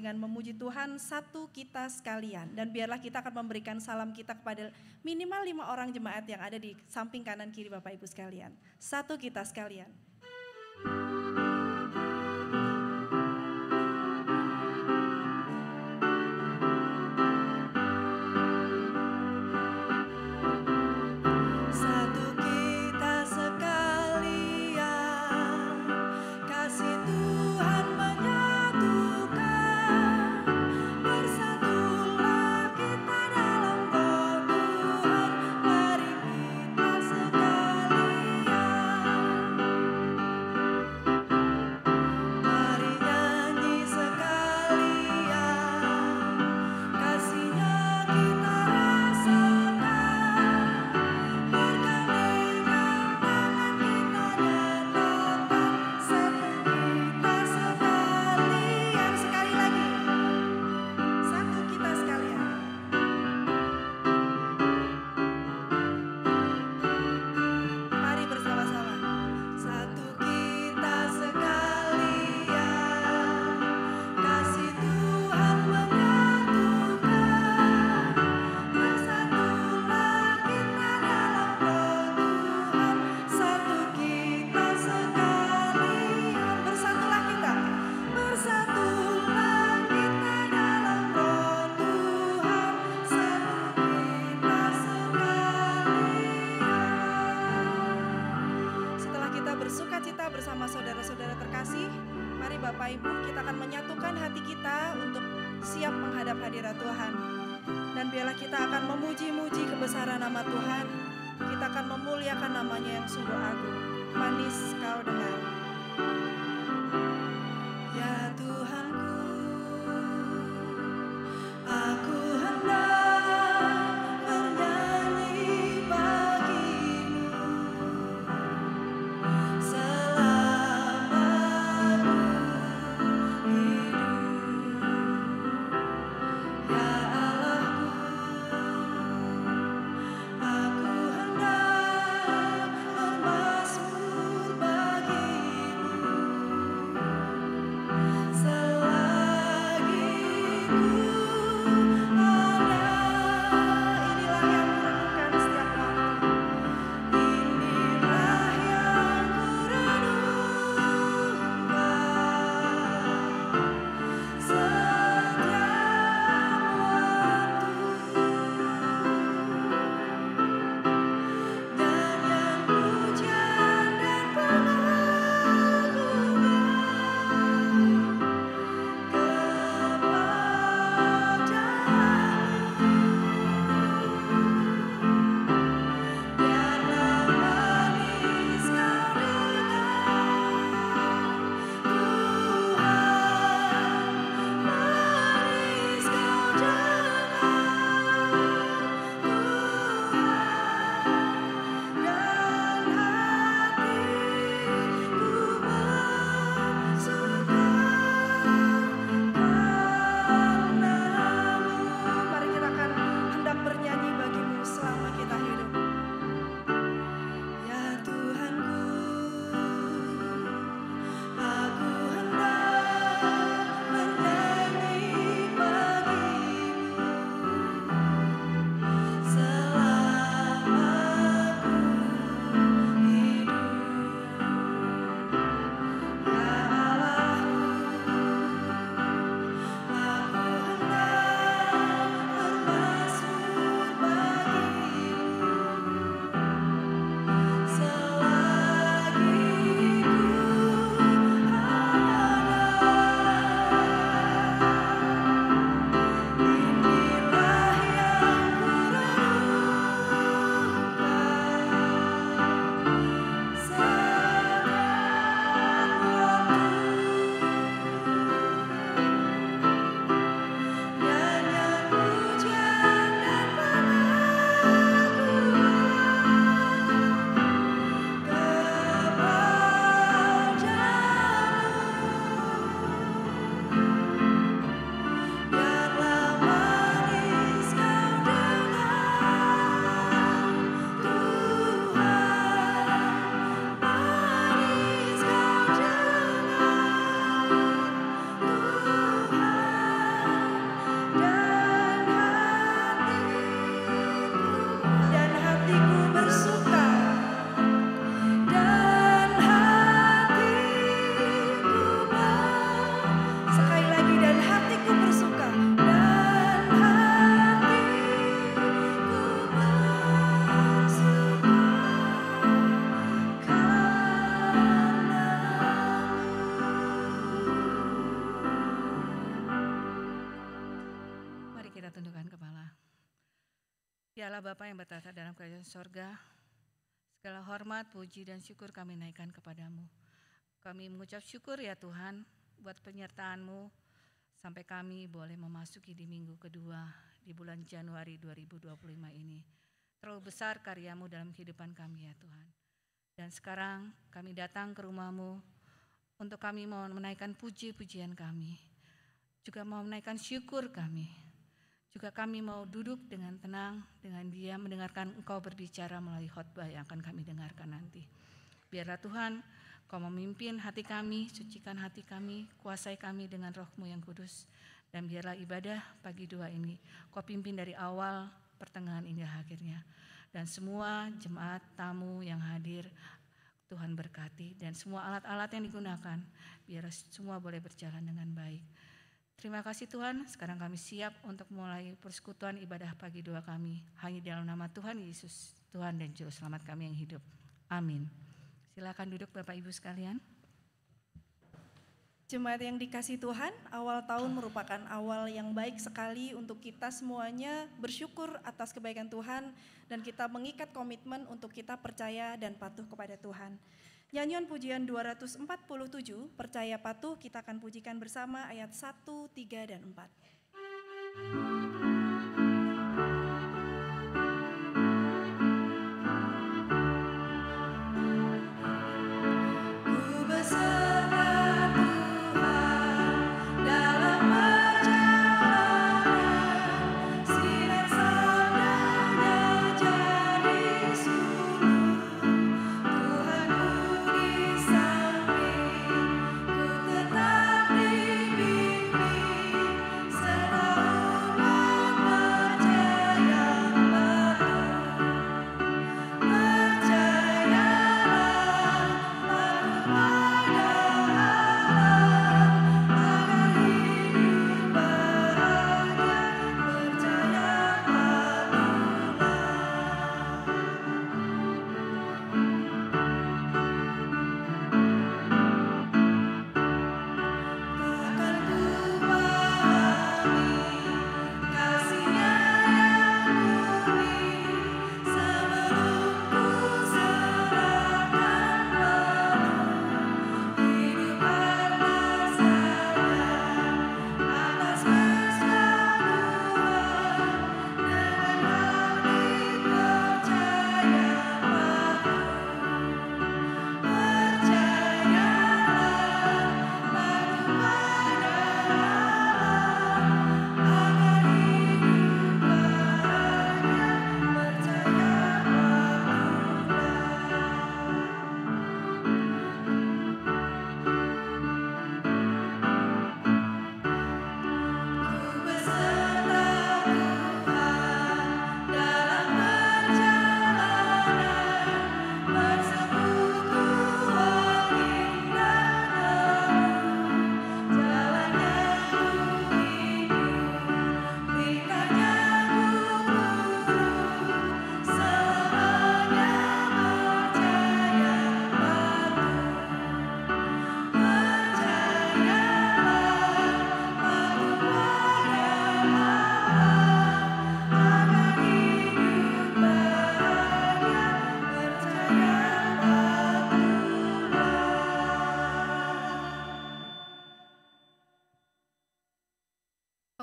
dengan memuji Tuhan satu kita sekalian. Dan biarlah kita akan memberikan salam kita kepada minimal 5 orang jemaat yang ada di samping kanan kiri Bapak Ibu sekalian. Satu kita sekalian. kita tundukkan kepala. Ya Allah Bapa yang bertata dalam kerajaan sorga, segala hormat, puji, dan syukur kami naikkan kepadamu. Kami mengucap syukur ya Tuhan buat penyertaan-Mu sampai kami boleh memasuki di minggu kedua di bulan Januari 2025 ini. Terlalu besar karya-Mu dalam kehidupan kami ya Tuhan. Dan sekarang kami datang ke rumah-Mu untuk kami mau menaikkan puji-pujian kami. Juga mau menaikkan syukur kami. Juga kami mau duduk dengan tenang, dengan diam mendengarkan Engkau berbicara melalui khotbah yang akan kami dengarkan nanti. Biarlah Tuhan Kau memimpin hati kami, sucikan hati kami, kuasai kami dengan Roh-Mu yang kudus. Dan biarlah ibadah pagi dua ini Kau pimpin dari awal, pertengahan hingga akhirnya. Dan semua jemaat tamu yang hadir Tuhan berkati. Dan semua alat-alat yang digunakan biar semua boleh berjalan dengan baik. Terima kasih Tuhan, sekarang kami siap untuk mulai persekutuan ibadah pagi dua kami. Hanya dalam nama Tuhan Yesus, Tuhan dan Juru Selamat kami yang hidup. Amin. Silakan duduk Bapak Ibu sekalian. Jemaat yang dikasih Tuhan, awal tahun merupakan awal yang baik sekali untuk kita semuanya bersyukur atas kebaikan Tuhan dan kita mengikat komitmen untuk kita percaya dan patuh kepada Tuhan. Nyanyian pujian 247, percaya patuh, kita akan pujikan bersama ayat 1, 3, dan 4.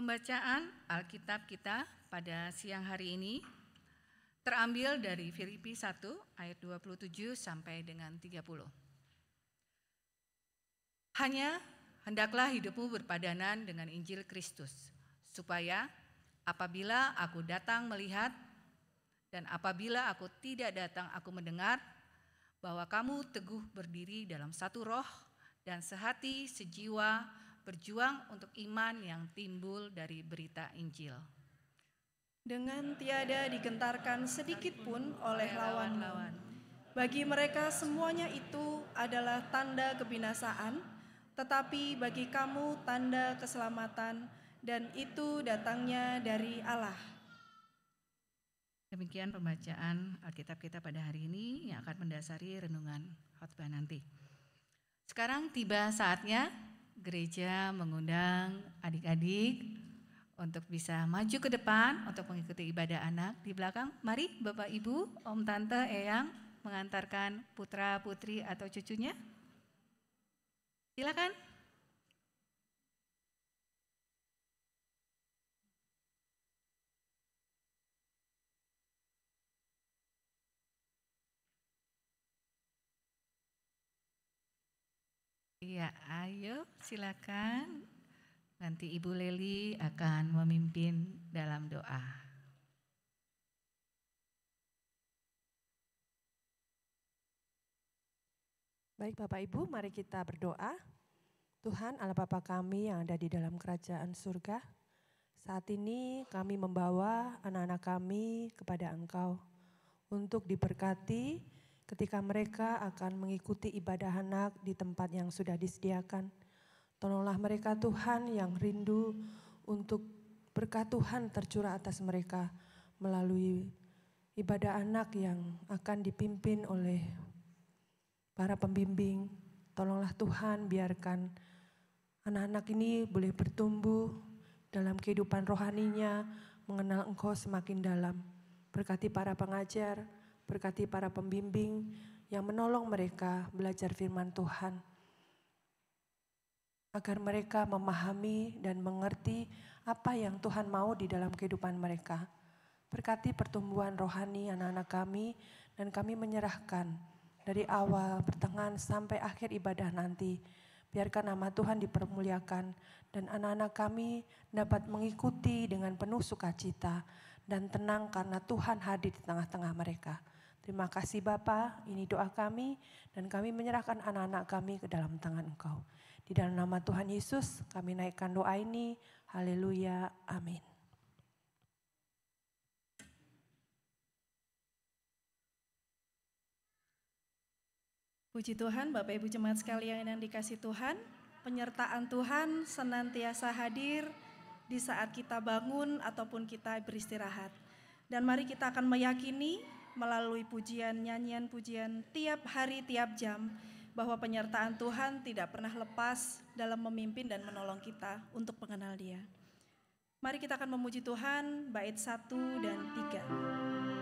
Pembacaan Alkitab kita pada siang hari ini terambil dari Filipi 1 ayat 27 sampai dengan 30. Hanya hendaklah hidupmu berpadanan dengan Injil Kristus, supaya apabila aku datang melihat dan apabila aku tidak datang aku mendengar, bahwa kamu teguh berdiri dalam satu roh dan sehati sejiwa berjuang untuk iman yang timbul dari berita Injil. Dengan tiada digentarkan sedikit pun oleh lawan-lawan. Bagi mereka semuanya itu adalah tanda kebinasaan, tetapi bagi kamu tanda keselamatan, dan itu datangnya dari Allah. Demikian pembacaan Alkitab kita pada hari ini yang akan mendasari renungan khotbah nanti. Sekarang tiba saatnya gereja mengundang adik-adik, untuk bisa maju ke depan untuk mengikuti ibadah anak. Di belakang, mari Bapak Ibu, Om Tante, Eyang mengantarkan putra putri atau cucunya. Silakan. Iya, ayo silakan. Nanti Ibu Leli akan memimpin dalam doa. Baik Bapak Ibu, mari kita berdoa. Tuhan Allah Bapa kami yang ada di dalam kerajaan surga, saat ini kami membawa anak-anak kami kepada Engkau untuk diberkati ketika mereka akan mengikuti ibadah anak di tempat yang sudah disediakan. Tolonglah mereka Tuhan yang rindu untuk berkat Tuhan tercurah atas mereka melalui ibadah anak yang akan dipimpin oleh para pembimbing. Tolonglah Tuhan, biarkan anak-anak ini boleh bertumbuh dalam kehidupan rohaninya, mengenal Engkau semakin dalam. Berkati para pengajar, berkati para pembimbing yang menolong mereka belajar firman Tuhan, agar mereka memahami dan mengerti apa yang Tuhan mau di dalam kehidupan mereka. Berkati pertumbuhan rohani anak-anak kami, dan kami menyerahkan dari awal, pertengahan, sampai akhir ibadah nanti. Biarkan nama Tuhan dipermuliakan, dan anak-anak kami dapat mengikuti dengan penuh sukacita dan tenang karena Tuhan hadir di tengah-tengah mereka. Terima kasih Bapa, ini doa kami, dan kami menyerahkan anak-anak kami ke dalam tangan Engkau. Di dalam nama Tuhan Yesus kami naikkan doa ini. Haleluya, amin. Puji Tuhan, Bapak Ibu jemaat sekalian yang dikasihi Tuhan, penyertaan Tuhan senantiasa hadir di saat kita bangun ataupun kita beristirahat. Dan mari kita akan meyakini melalui pujian, nyanyian pujian tiap hari, tiap jam, bahwa penyertaan Tuhan tidak pernah lepas dalam memimpin dan menolong kita untuk mengenal Dia. Mari kita akan memuji Tuhan, bait 1 dan 3.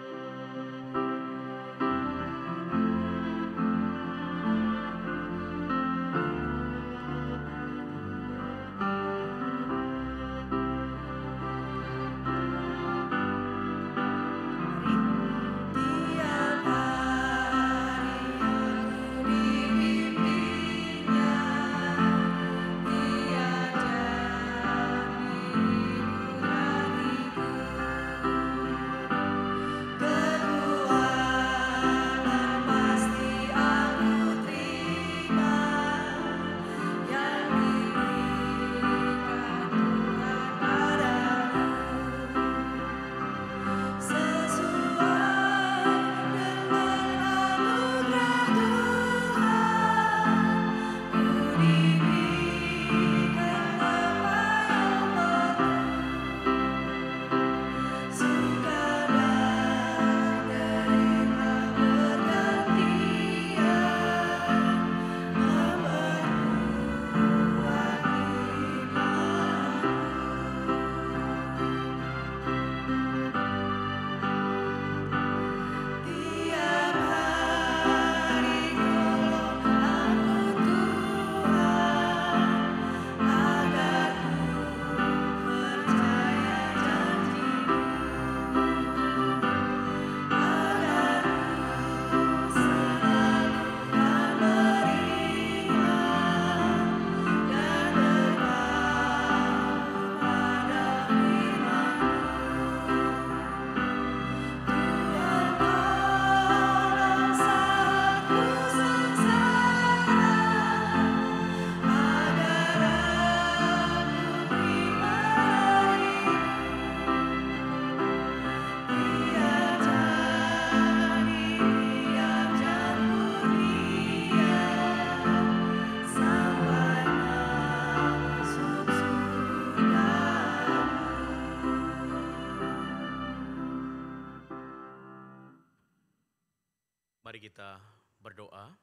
Mari kita berdoa.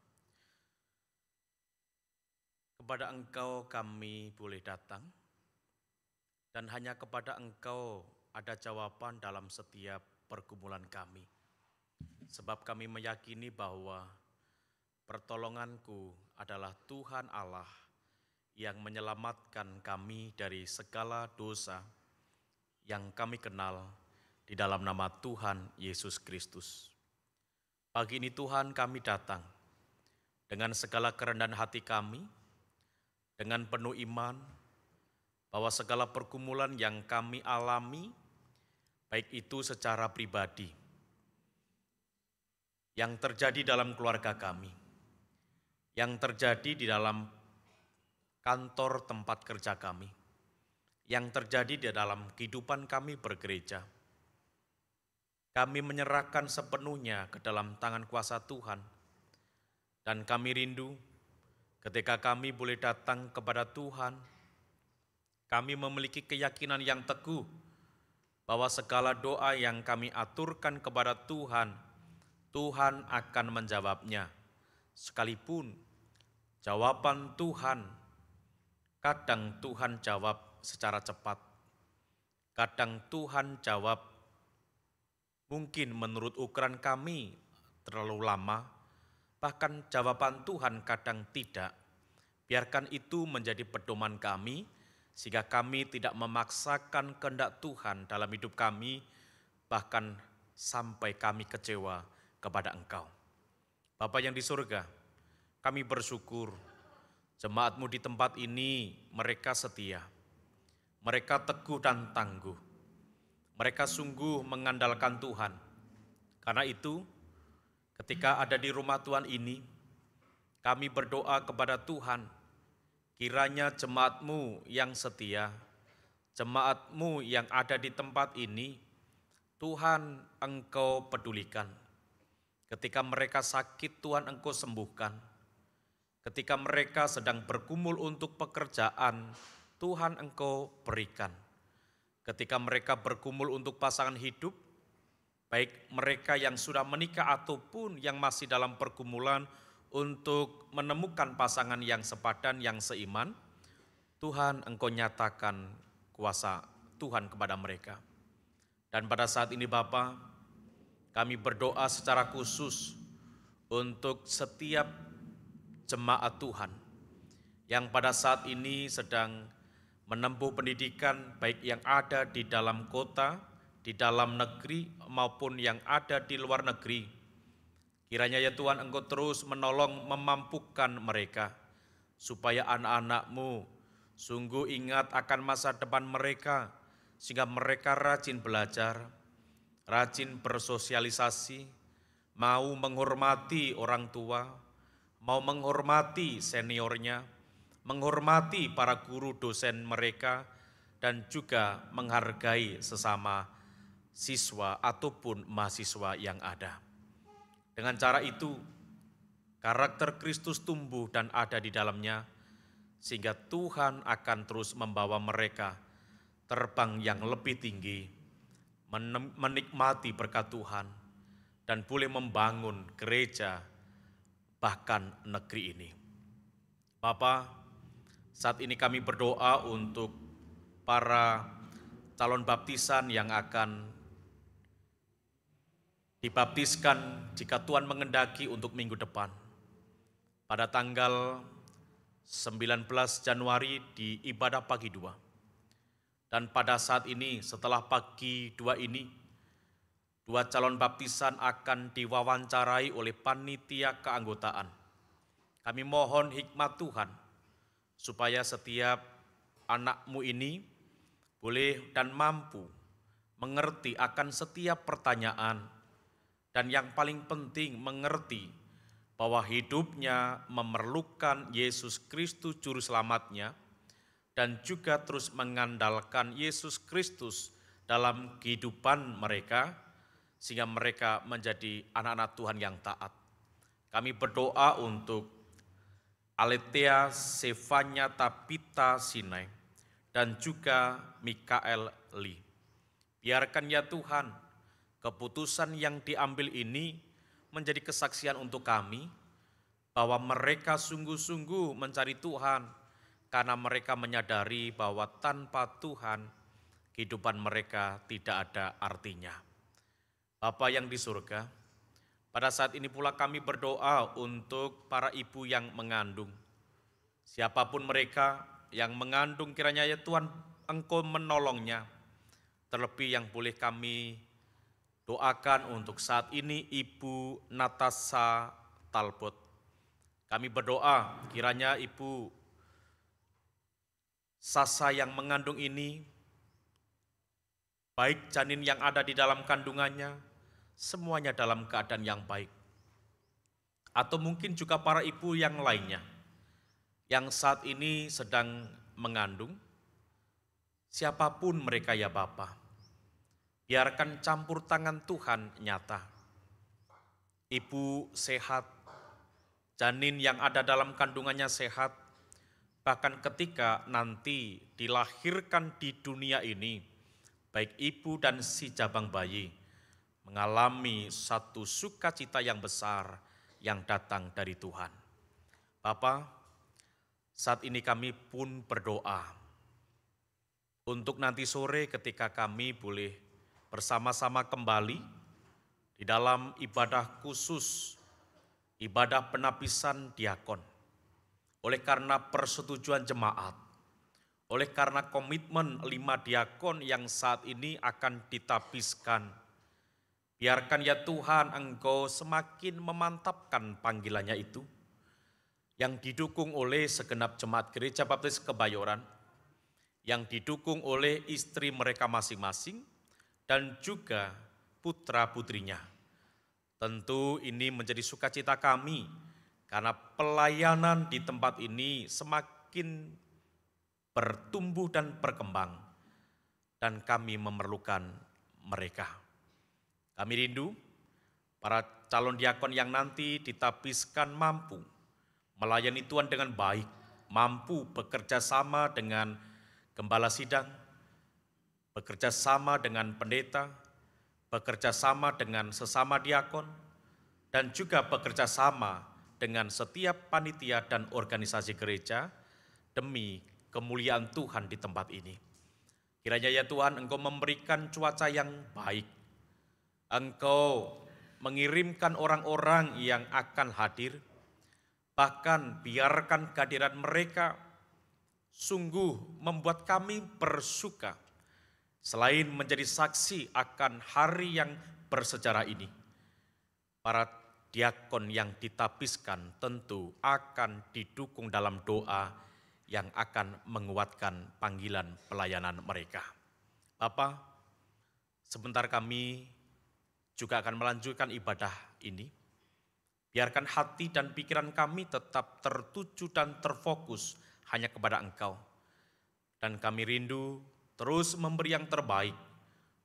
Kepada Engkau kami boleh datang dan hanya kepada Engkau ada jawaban dalam setiap pergumulan kami. Sebab kami meyakini bahwa pertolonganku adalah Tuhan Allah yang menyelamatkan kami dari segala dosa yang kami kenal di dalam nama Tuhan Yesus Kristus. Pagi ini Tuhan kami datang dengan segala kerendahan hati kami, dengan penuh iman bahwa segala pergumulan yang kami alami, baik itu secara pribadi, yang terjadi dalam keluarga kami, yang terjadi di dalam kantor tempat kerja kami, yang terjadi di dalam kehidupan kami bergereja, kami menyerahkan sepenuhnya ke dalam tangan kuasa Tuhan, dan kami rindu ketika kami boleh datang kepada Tuhan, kami memiliki keyakinan yang teguh bahwa segala doa yang kami aturkan kepada Tuhan, Tuhan akan menjawabnya. Sekalipun jawaban Tuhan, kadang Tuhan jawab secara cepat, kadang Tuhan jawab mungkin menurut ukuran kami terlalu lama, bahkan jawaban Tuhan kadang tidak. Biarkan itu menjadi pedoman kami, sehingga kami tidak memaksakan kehendak Tuhan dalam hidup kami, bahkan sampai kami kecewa kepada Engkau. Bapa yang di surga, kami bersyukur jemaat-Mu di tempat ini mereka setia, mereka teguh dan tangguh, mereka sungguh mengandalkan Tuhan. Karena itu, ketika ada di rumah Tuhan ini, kami berdoa kepada Tuhan, kiranya jemaat-Mu yang setia, jemaat-Mu yang ada di tempat ini, Tuhan Engkau pedulikan. Ketika mereka sakit, Tuhan Engkau sembuhkan. Ketika mereka sedang bergumul untuk pekerjaan, Tuhan Engkau berikan. Ketika mereka bergumul untuk pasangan hidup, baik mereka yang sudah menikah ataupun yang masih dalam pergumulan untuk menemukan pasangan yang sepadan, yang seiman, Tuhan Engkau nyatakan kuasa Tuhan kepada mereka. Dan pada saat ini Bapa, kami berdoa secara khusus untuk setiap jemaat Tuhan yang pada saat ini sedang menempuh pendidikan, baik yang ada di dalam kota, di dalam negeri, maupun yang ada di luar negeri. Kiranya ya Tuhan Engkau terus menolong memampukan mereka, supaya anak-anak-Mu sungguh ingat akan masa depan mereka, sehingga mereka rajin belajar, rajin bersosialisasi, mau menghormati orang tua, mau menghormati seniornya, menghormati para guru dosen mereka, dan juga menghargai sesama siswa ataupun mahasiswa yang ada. Dengan cara itu, karakter Kristus tumbuh dan ada di dalamnya, sehingga Tuhan akan terus membawa mereka terbang yang lebih tinggi, menikmati berkat Tuhan, dan boleh membangun gereja, bahkan negeri ini. Bapa, saat ini kami berdoa untuk para calon baptisan yang akan dibaptiskan jika Tuhan mengendaki untuk minggu depan. Pada tanggal 19 Januari di ibadah pagi 2. Dan pada saat ini setelah pagi 2 ini, 2 calon baptisan akan diwawancarai oleh panitia keanggotaan. Kami mohon hikmat Tuhan, supaya setiap anak-Mu ini boleh dan mampu mengerti akan setiap pertanyaan, dan yang paling penting mengerti bahwa hidupnya memerlukan Yesus Kristus Juru Selamatnya, dan juga terus mengandalkan Yesus Kristus dalam kehidupan mereka, sehingga mereka menjadi anak-anak Tuhan yang taat. Kami berdoa untuk Aletea Sefanya Tapita Sinai dan juga Mikael Lee. Biarkan ya Tuhan, keputusan yang diambil ini menjadi kesaksian untuk kami bahwa mereka sungguh-sungguh mencari Tuhan, karena mereka menyadari bahwa tanpa Tuhan kehidupan mereka tidak ada artinya. Bapa yang di surga, pada saat ini pula kami berdoa untuk para ibu yang mengandung. Siapapun mereka yang mengandung, kiranya ya Tuhan Engkau menolongnya. Terlebih yang boleh kami doakan untuk saat ini Ibu Natasha Talbot. Kami berdoa kiranya Ibu Sasa yang mengandung ini, baik janin yang ada di dalam kandungannya, semuanya dalam keadaan yang baik. Atau mungkin juga para ibu yang lainnya, yang saat ini sedang mengandung, siapapun mereka ya Bapa, biarkan campur tangan Tuhan nyata. Ibu sehat, janin yang ada dalam kandungannya sehat, bahkan ketika nanti dilahirkan di dunia ini, baik ibu dan si jabang bayi mengalami satu sukacita yang besar yang datang dari Tuhan. Bapa, saat ini kami pun berdoa untuk nanti sore ketika kami boleh bersama-sama kembali di dalam ibadah khusus, ibadah penapisan diakon. Oleh karena persetujuan jemaat, oleh karena komitmen 5 diakon yang saat ini akan ditapiskan, biarkan ya Tuhan Engkau semakin memantapkan panggilannya itu, yang didukung oleh segenap jemaat Gereja Baptis Kebayoran, yang didukung oleh istri mereka masing-masing, dan juga putra-putrinya. Tentu ini menjadi sukacita kami, karena pelayanan di tempat ini semakin bertumbuh dan berkembang, dan kami memerlukan mereka. Kami rindu para calon diakon yang nanti ditapiskan mampu melayani Tuhan dengan baik, mampu bekerja sama dengan gembala sidang, bekerja sama dengan pendeta, bekerja sama dengan sesama diakon, dan juga bekerja sama dengan setiap panitia dan organisasi gereja demi kemuliaan Tuhan di tempat ini. Kiranya ya Tuhan Engkau memberikan cuaca yang baik, Engkau mengirimkan orang-orang yang akan hadir, bahkan biarkan kehadiran mereka sungguh membuat kami bersuka. Selain menjadi saksi akan hari yang bersejarah ini, para diakon yang ditapiskan tentu akan didukung dalam doa yang akan menguatkan panggilan pelayanan mereka. Bapa, sebentar kami juga akan melanjutkan ibadah ini. Biarkan hati dan pikiran kami tetap tertuju dan terfokus hanya kepada Engkau. Dan kami rindu terus memberi yang terbaik,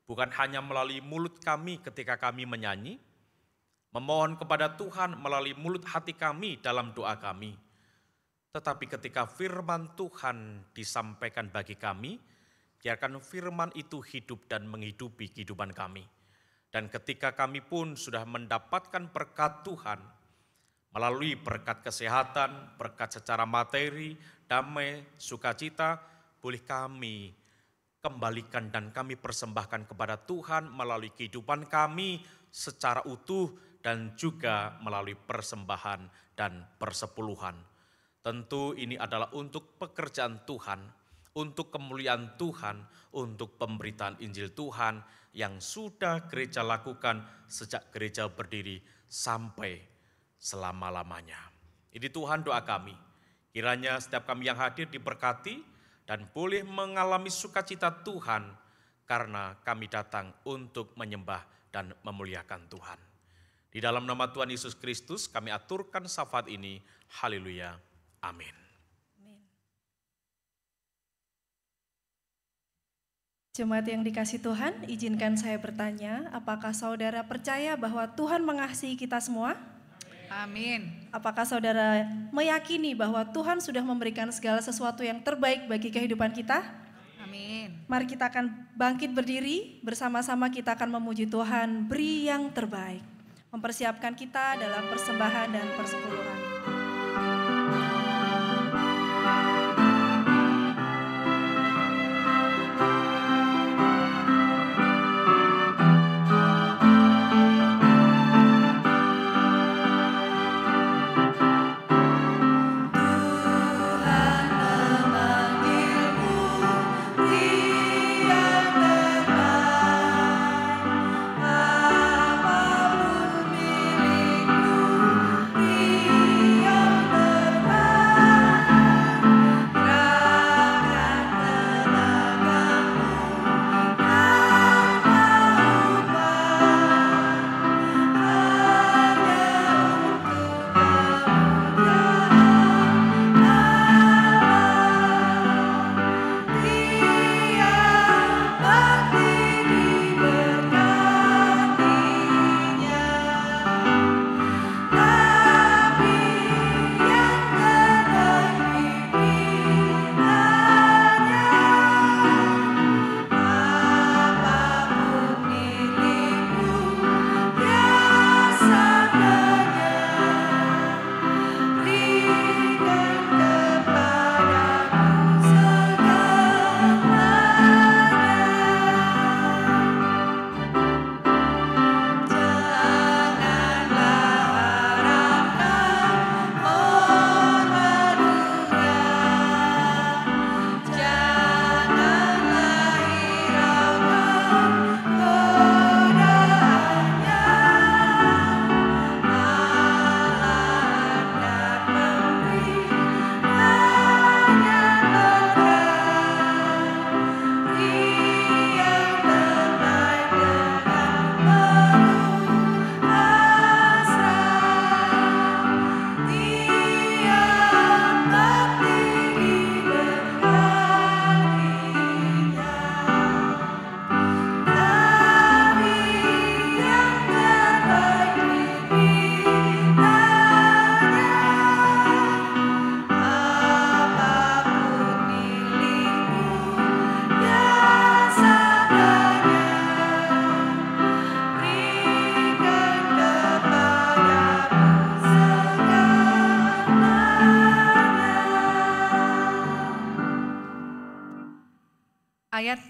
bukan hanya melalui mulut kami ketika kami menyanyi, memohon kepada Tuhan melalui mulut hati kami dalam doa kami. Tetapi ketika firman Tuhan disampaikan bagi kami, biarkan firman itu hidup dan menghidupi kehidupan kami. Dan ketika kami pun sudah mendapatkan berkat Tuhan, melalui berkat kesehatan, berkat secara materi, damai, sukacita, boleh kami kembalikan dan kami persembahkan kepada Tuhan melalui kehidupan kami secara utuh, dan juga melalui persembahan dan persepuluhan. Tentu ini adalah untuk pekerjaan Tuhan, untuk kemuliaan Tuhan, untuk pemberitaan Injil Tuhan yang sudah gereja lakukan sejak gereja berdiri sampai selama-lamanya. Ini Tuhan doa kami, kiranya setiap kami yang hadir diberkati dan boleh mengalami sukacita Tuhan karena kami datang untuk menyembah dan memuliakan Tuhan. Di dalam nama Tuhan Yesus Kristus kami aturkan syafaat ini. Haleluya. Amin. Jemaat yang dikasih Tuhan, izinkan saya bertanya, apakah saudara percaya bahwa Tuhan mengasihi kita semua? Amin. Apakah saudara meyakini bahwa Tuhan sudah memberikan segala sesuatu yang terbaik bagi kehidupan kita? Amin. Mari kita akan bangkit berdiri, bersama-sama kita akan memuji Tuhan, beri yang terbaik. Mempersiapkan kita dalam persembahan dan persepuluhan.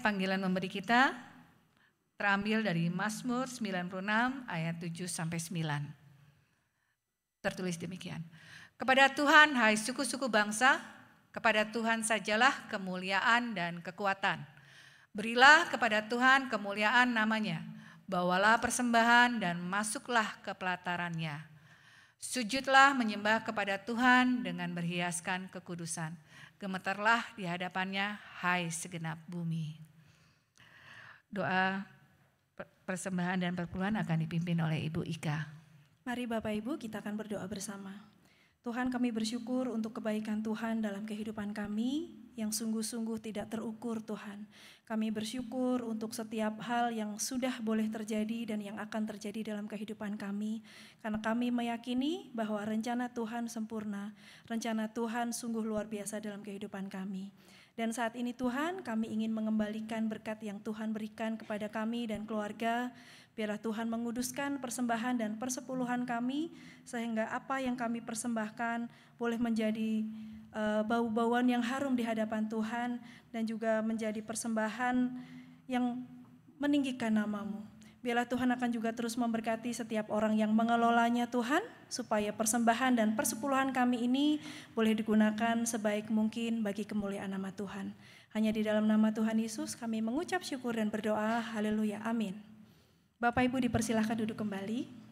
panggilan memberi kita terambil dari Mazmur 96 ayat 7 sampai 9. Tertulis demikian. Kepada Tuhan, hai suku-suku bangsa, kepada Tuhan sajalah kemuliaan dan kekuatan. Berilah kepada Tuhan kemuliaan namanya. Bawalah persembahan dan masuklah ke pelatarannya. Sujudlah menyembah kepada Tuhan dengan berhiaskan kekudusan. Gemetarlah di hadapannya, hai segenap bumi. Doa persembahan dan perpuluhan akan dipimpin oleh Ibu Ika. Mari Bapak Ibu kita akan berdoa bersama. Tuhan, kami bersyukur untuk kebaikan Tuhan dalam kehidupan kami yang sungguh-sungguh tidak terukur Tuhan. Kami bersyukur untuk setiap hal yang sudah boleh terjadi dan yang akan terjadi dalam kehidupan kami. Karena kami meyakini bahwa rencana Tuhan sempurna, rencana Tuhan sungguh luar biasa dalam kehidupan kami. Dan saat ini Tuhan, kami ingin mengembalikan berkat yang Tuhan berikan kepada kami dan keluarga. Biarlah Tuhan menguduskan persembahan dan persepuluhan kami, sehingga apa yang kami persembahkan boleh menjadi bau-bauan yang harum di hadapan Tuhan, dan juga menjadi persembahan yang meninggikan nama-Mu. Biarlah Tuhan akan juga terus memberkati setiap orang yang mengelolanya Tuhan, supaya persembahan dan persepuluhan kami ini boleh digunakan sebaik mungkin bagi kemuliaan nama Tuhan. Hanya di dalam nama Tuhan Yesus kami mengucap syukur dan berdoa, haleluya, amin. Bapak Ibu dipersilahkan duduk kembali.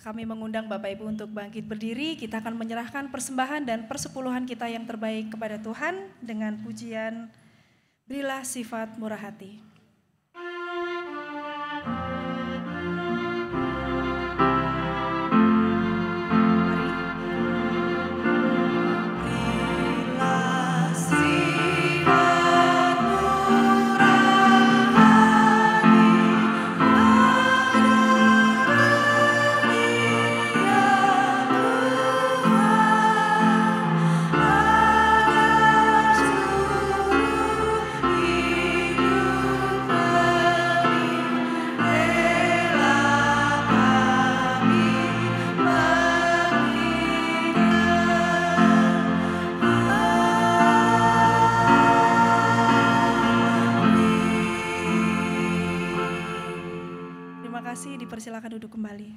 Kami mengundang Bapak Ibu untuk bangkit berdiri. Kita akan menyerahkan persembahan dan persepuluhan kita yang terbaik kepada Tuhan dengan pujian Berilah Sifat Murah Hati. Dipersilakan duduk kembali.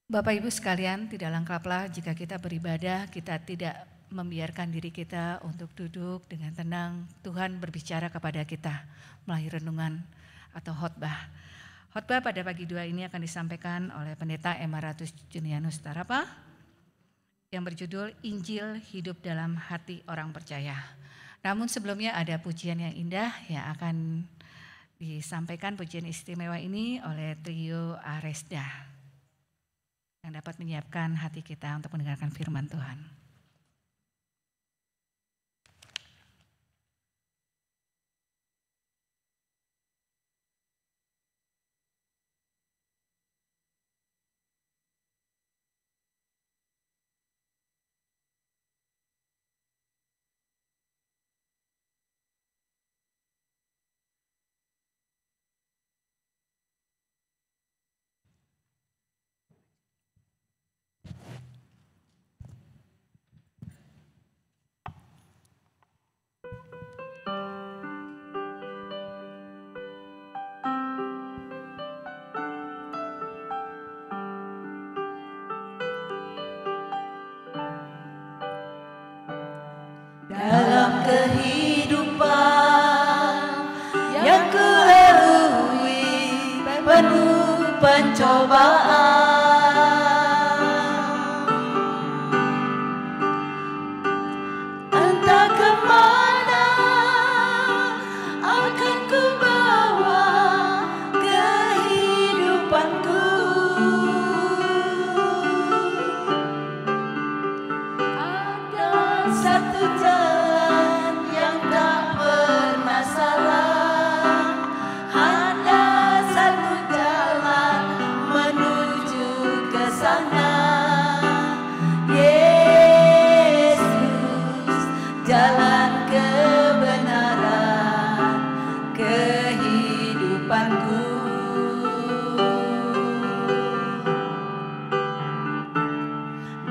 Bapak Ibu sekalian, tidak lengkaplah jika kita beribadah, kita tidak membiarkan diri kita untuk duduk dengan tenang. Tuhan berbicara kepada kita melalui renungan atau khotbah. Khotbah pada pagi 2 ini akan disampaikan oleh Pendeta Emeritus Junianus Tarapa yang berjudul Injil Hidup dalam Hati Orang Percaya. Namun sebelumnya ada pujian yang indah yang akan disampaikan pujian istimewa ini oleh trio Aresda yang dapat menyiapkan hati kita untuk mendengarkan firman Tuhan. Dalam kehidupan yang kulalui penuh pencobaan, entah kemana akan ku bawa kehidupanku. Ada satu jalan yang tak pernah salah, ada satu jalan menuju ke sana. Yesus, jalan kebenaran kehidupanku.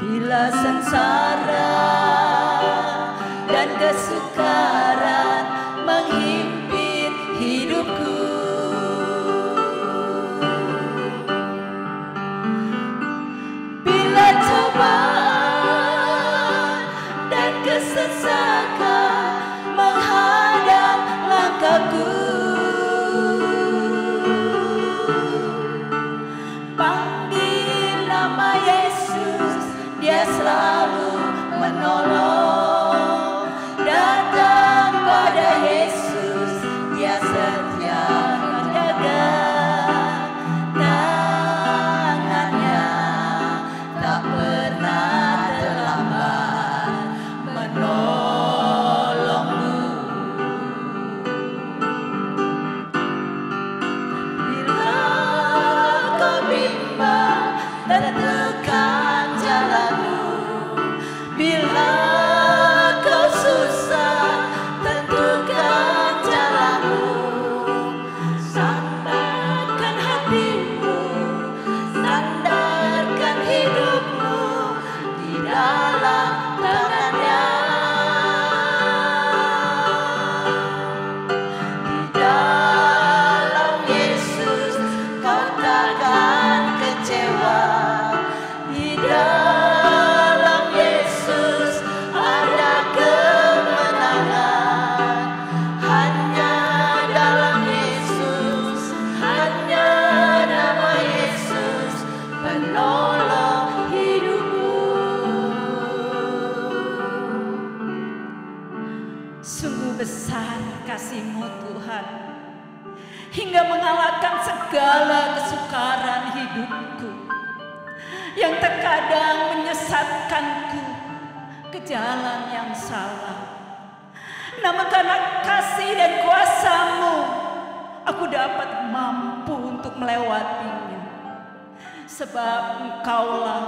Bila sengsara dan kesukaran menghimpit hidupku, bila cobaan dan kesesakan menghadang langkahku, panggil nama Yesus, Dia selalu menolong. Datang pada Yesus, Dia setia menjaga. Tangannya tak pernah terlambat menolongmu. Bila kau bimbang, tentukan jalanmu. Bila kau susah, tentukan jalanmu. Sandarkan hatimu, sandarkan hidupmu di dalam tangannya. Di dalam Yesus kau takkan kecewa. Di dalam Yesus ada kemenangan. Hanya dalam Yesus, hanya nama Yesus penolong hidupku. Sungguh besar kasih-Mu Tuhan, hingga mengalahkan segala kesukaran hidupku yang terkadang menyesatkanku ke jalan yang salah. Namun karena kasih dan kuasa-Mu, aku dapat mampu untuk melewatinya. Sebab Engkaulah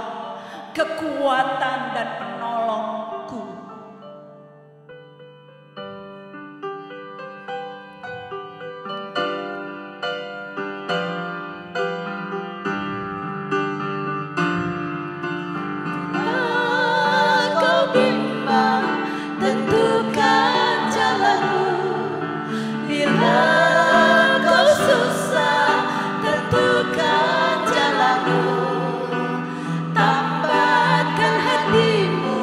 kekuatan dan penolongku. Bila kau bimbang, tentukan jalanmu. Bila kau susah, tentukan jalanmu. Tambatkan hatimu,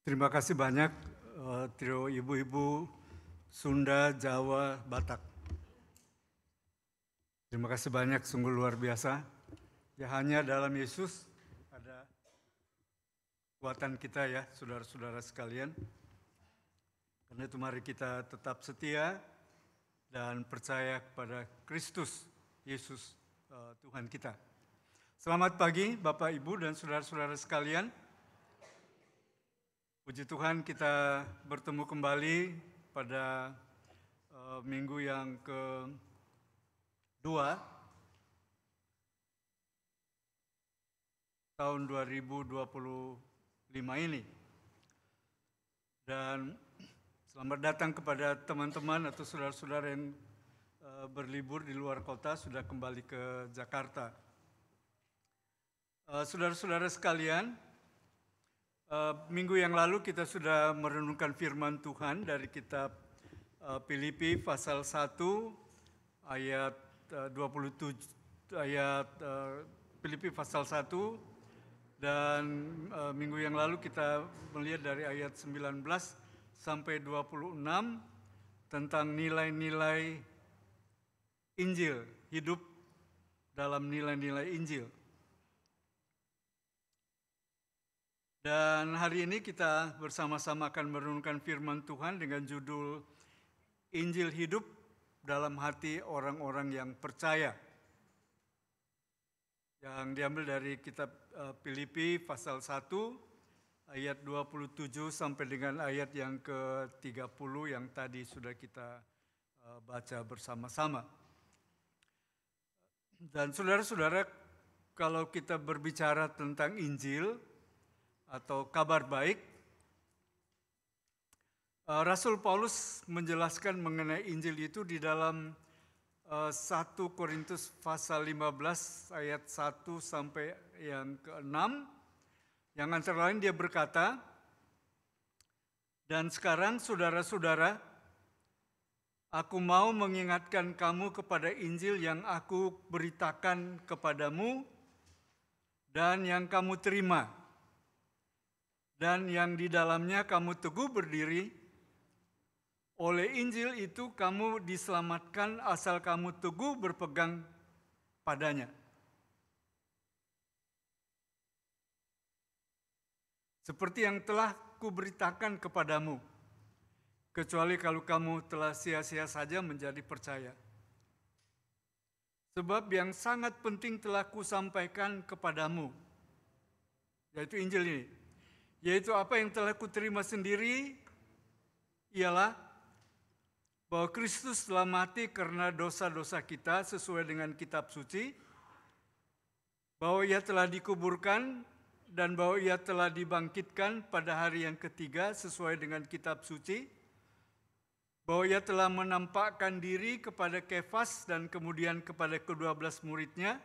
Terima kasih banyak trio ibu-ibu Sunda, Jawa, Batak. Terima kasih banyak, sungguh luar biasa. Ya hanya dalam Yesus ada kekuatan kita ya, saudara-saudara sekalian. Karena itu mari kita tetap setia dan percaya kepada Kristus, Yesus Tuhan kita. Selamat pagi Bapak, Ibu, dan saudara-saudara sekalian. Puji Tuhan kita bertemu kembali pada minggu yang kedua tahun 2025 ini. Dan selamat datang kepada teman-teman atau saudara-saudara yang berlibur di luar kota sudah kembali ke Jakarta. Saudara-saudara sekalian, minggu yang lalu kita sudah merenungkan firman Tuhan dari kitab Filipi pasal 1 ayat 27 Filipi pasal 1 dan minggu yang lalu kita melihat dari ayat 19 sampai 26 tentang nilai-nilai Injil, hidup dalam nilai-nilai Injil. Dan hari ini kita bersama-sama akan merenungkan firman Tuhan dengan judul Injil Hidup dalam Hati Orang-orang yang Percaya. Yang diambil dari kitab Filipi pasal 1 ayat 27 sampai dengan ayat yang ke-30 yang tadi sudah kita baca bersama-sama. Dan saudara-saudara, kalau kita berbicara tentang Injil atau kabar baik, Rasul Paulus menjelaskan mengenai Injil itu di dalam 1 Korintus pasal 15 ayat 1 sampai yang ke-6, yang antara lain dia berkata, "Dan sekarang saudara-saudara, aku mau mengingatkan kamu kepada Injil yang aku beritakan kepadamu dan yang kamu terima, dan yang di dalamnya kamu teguh berdiri. Oleh Injil itu kamu diselamatkan asal kamu teguh berpegang padanya. Seperti yang telah kuberitakan kepadamu, kecuali kalau kamu telah sia-sia saja menjadi percaya. Sebab yang sangat penting telah kusampaikan kepadamu," yaitu Injil ini, "yaitu apa yang telah kuterima sendiri, ialah bahwa Kristus telah mati karena dosa-dosa kita sesuai dengan kitab suci, bahwa ia telah dikuburkan, dan bahwa ia telah dibangkitkan pada hari yang ketiga sesuai dengan kitab suci, bahwa ia telah menampakkan diri kepada Kefas dan kemudian kepada ke-12 muridnya.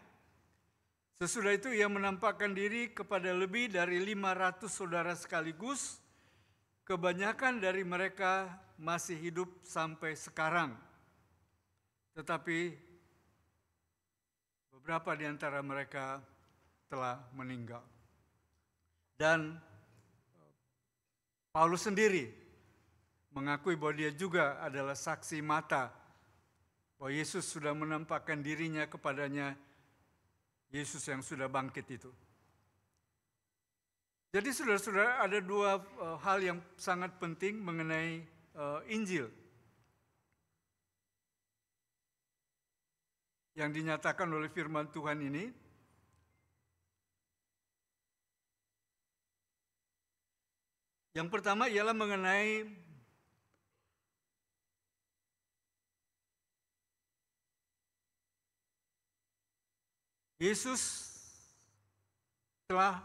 Sesudah itu ia menampakkan diri kepada lebih dari 500 saudara sekaligus. Kebanyakan dari mereka masih hidup sampai sekarang, tetapi beberapa di antara mereka telah meninggal." Dan Paulus sendiri mengakui bahwa dia juga adalah saksi mata bahwa Yesus sudah menampakkan dirinya kepadanya, Yesus yang sudah bangkit itu. Jadi saudara-saudara, ada dua hal yang sangat penting mengenai Injil yang dinyatakan oleh firman Tuhan ini. Yang pertama ialah mengenai Yesus telah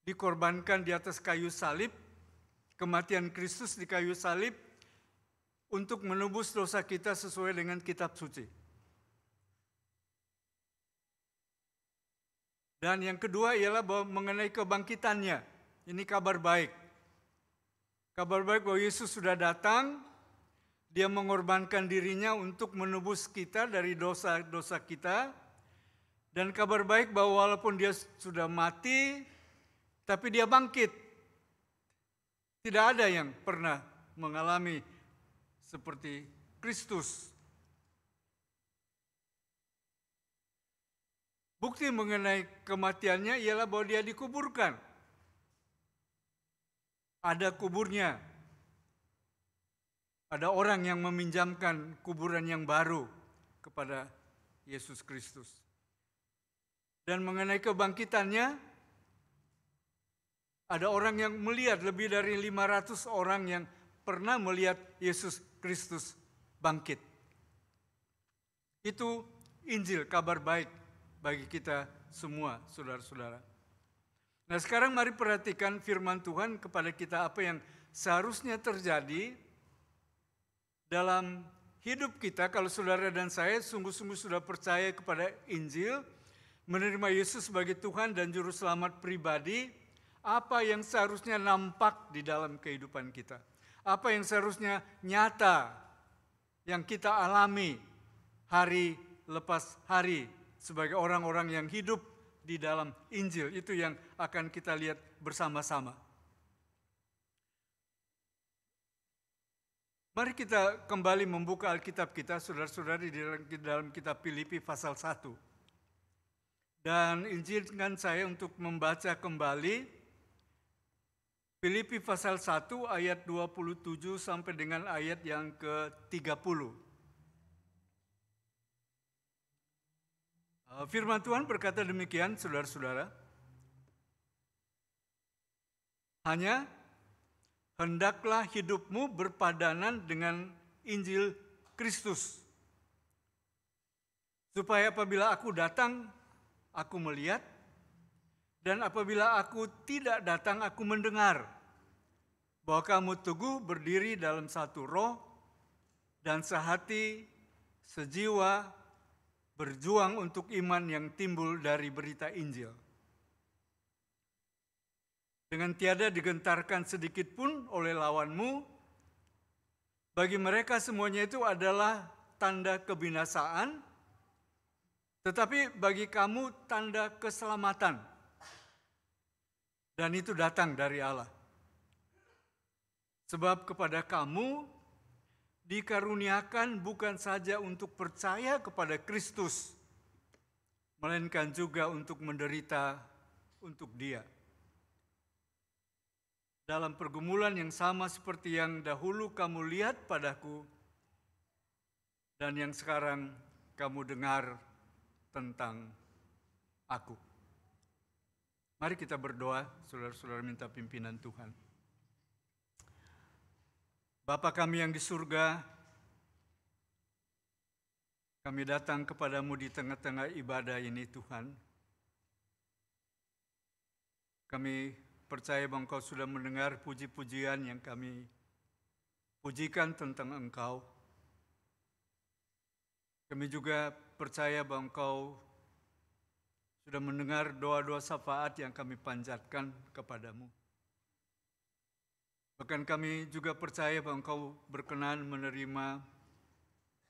dikorbankan di atas kayu salib, kematian Kristus di kayu salib untuk menebus dosa kita sesuai dengan kitab suci. Dan yang kedua ialah bahwa mengenai kebangkitannya. Ini kabar baik. Kabar baik bahwa Yesus sudah datang, dia mengorbankan dirinya untuk menebus kita dari dosa-dosa kita. Dan kabar baik bahwa walaupun dia sudah mati, tapi dia bangkit. Tidak ada yang pernah mengalami seperti Kristus. Bukti mengenai kematiannya ialah bahwa dia dikuburkan. Ada kuburnya. Ada orang yang meminjamkan kuburan yang baru kepada Yesus Kristus. Dan mengenai kebangkitannya, ada orang yang melihat, lebih dari 500 orang yang pernah melihat Yesus Kristus bangkit. Itu Injil, kabar baik bagi kita semua, saudara-saudara. Nah, sekarang mari perhatikan firman Tuhan kepada kita, apa yang seharusnya terjadi dalam hidup kita kalau saudara dan saya sungguh-sungguh sudah percaya kepada Injil, menerima Yesus sebagai Tuhan dan Juru Selamat pribadi. Apa yang seharusnya nampak di dalam kehidupan kita? Apa yang seharusnya nyata yang kita alami hari lepas hari sebagai orang-orang yang hidup di dalam Injil? Itu yang akan kita lihat bersama-sama. Mari kita kembali membuka Alkitab kita, saudara-saudari, di dalam kitab Filipi pasal 1. Dan izinkan saya untuk membaca kembali Filipi pasal 1 ayat 27 sampai dengan ayat yang ke-30. Firman Tuhan berkata demikian, saudara-saudara. Hanya hendaklah hidupmu berpadanan dengan Injil Kristus. Supaya apabila aku datang, aku melihat, dan apabila aku tidak datang, aku mendengar bahwa kamu teguh berdiri dalam satu roh dan sehati, sejiwa, berjuang untuk iman yang timbul dari berita Injil. Dengan tiada digentarkan sedikit pun oleh lawanmu, bagi mereka semuanya itu adalah tanda kebinasaan, tetapi bagi kamu tanda keselamatan. Dan itu datang dari Allah. Sebab kepada kamu dikaruniakan bukan saja untuk percaya kepada Kristus, melainkan juga untuk menderita untuk Dia. Dalam pergumulan yang sama seperti yang dahulu kamu lihat padaku, dan yang sekarang kamu dengar tentang aku. Mari kita berdoa, saudara-saudara, minta pimpinan Tuhan. Bapa kami yang di surga, kami datang kepadamu di tengah-tengah ibadah ini, Tuhan. Kami percaya bahwa Engkau sudah mendengar puji-pujian yang kami pujikan tentang Engkau. Kami juga percaya bahwa Engkau sudah mendengar doa-doa syafaat yang kami panjatkan kepadamu. Bahkan kami juga percaya bahwa Engkau berkenan menerima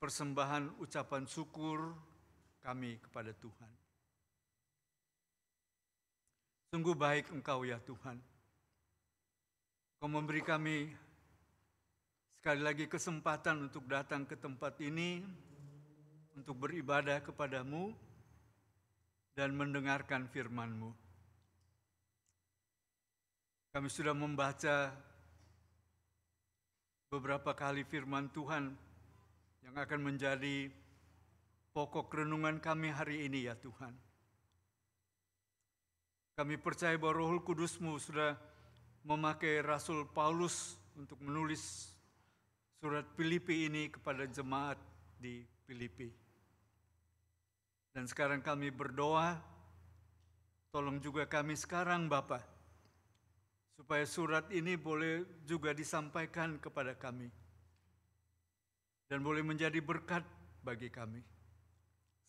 persembahan ucapan syukur kami kepada Tuhan. Sungguh baik Engkau ya Tuhan. Engkau memberi kami sekali lagi kesempatan untuk datang ke tempat ini, untuk beribadah kepadamu dan mendengarkan firman-Mu. Kami sudah membaca beberapa kali firman Tuhan yang akan menjadi pokok renungan kami hari ini ya Tuhan. Kami percaya bahwa Roh Kudus-Mu sudah memakai Rasul Paulus untuk menulis surat Filipi ini kepada jemaat di Filipi. Dan sekarang kami berdoa, tolong juga kami sekarang Bapa, supaya surat ini boleh juga disampaikan kepada kami. Dan boleh menjadi berkat bagi kami.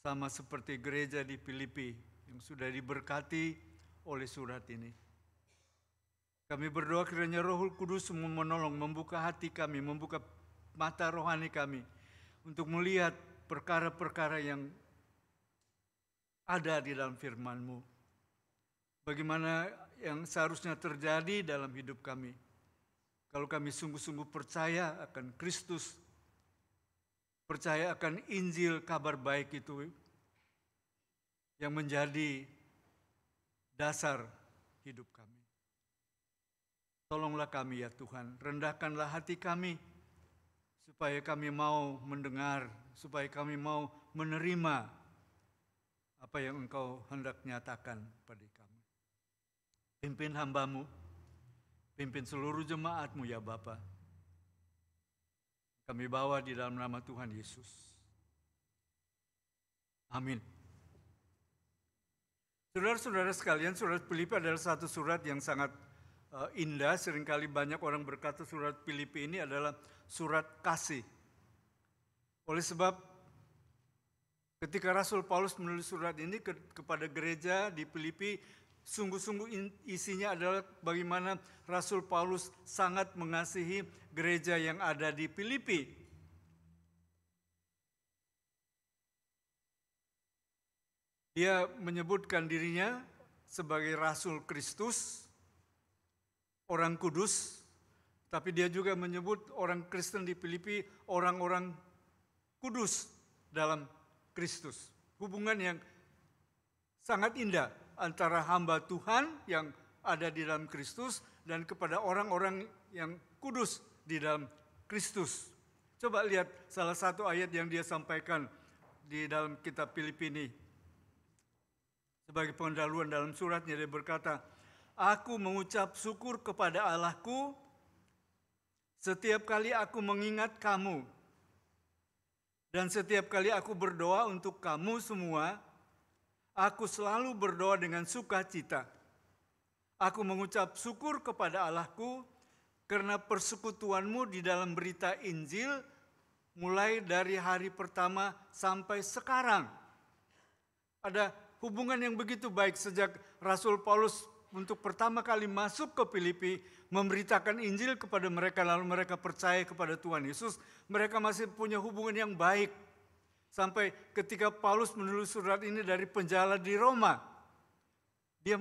Sama seperti gereja di Filipi yang sudah diberkati oleh surat ini. Kami berdoa kiranya Roh Kudus menolong, membuka hati kami, membuka mata rohani kami untuk melihat perkara-perkara yang ada di dalam firman-Mu. Bagaimana yang seharusnya terjadi dalam hidup kami. Kalau kami sungguh-sungguh percaya akan Kristus, percaya akan Injil kabar baik itu yang menjadi dasar hidup kami. Tolonglah kami ya Tuhan, rendahkanlah hati kami supaya kami mau mendengar, supaya kami mau menerima apa yang Engkau hendak nyatakan pada kami. Pimpin hamba-Mu, pimpin seluruh jemaat-Mu ya Bapa. Kami bawa di dalam nama Tuhan Yesus. Amin. Saudara-saudara sekalian, surat Filipi adalah satu surat yang sangat indah. Seringkali banyak orang berkata surat Filipi ini adalah surat kasih. Oleh sebab ketika Rasul Paulus menulis surat ini kepada gereja di Filipi, sungguh-sungguh isinya adalah bagaimana Rasul Paulus sangat mengasihi gereja yang ada di Filipi. Dia menyebutkan dirinya sebagai Rasul Kristus, orang kudus, tapi dia juga menyebut orang Kristen di Filipi orang-orang kudus dalam Kristus. Hubungan yang sangat indah antara hamba Tuhan yang ada di dalam Kristus dan kepada orang-orang yang kudus di dalam Kristus. Coba lihat salah satu ayat yang dia sampaikan di dalam kitab Filipi ini. Sebagai pendahuluan dalam suratnya dia berkata, "Aku mengucap syukur kepada Allahku setiap kali aku mengingat kamu. Dan setiap kali aku berdoa untuk kamu semua, aku selalu berdoa dengan sukacita. Aku mengucap syukur kepada Allahku karena persekutuanmu di dalam berita Injil mulai dari hari pertama sampai sekarang." Ada hubungan yang begitu baik sejak Rasul Paulus untuk pertama kali masuk ke Filipi, memberitakan Injil kepada mereka, lalu mereka percaya kepada Tuhan Yesus. Mereka masih punya hubungan yang baik. Sampai ketika Paulus menulis surat ini dari penjala di Roma, dia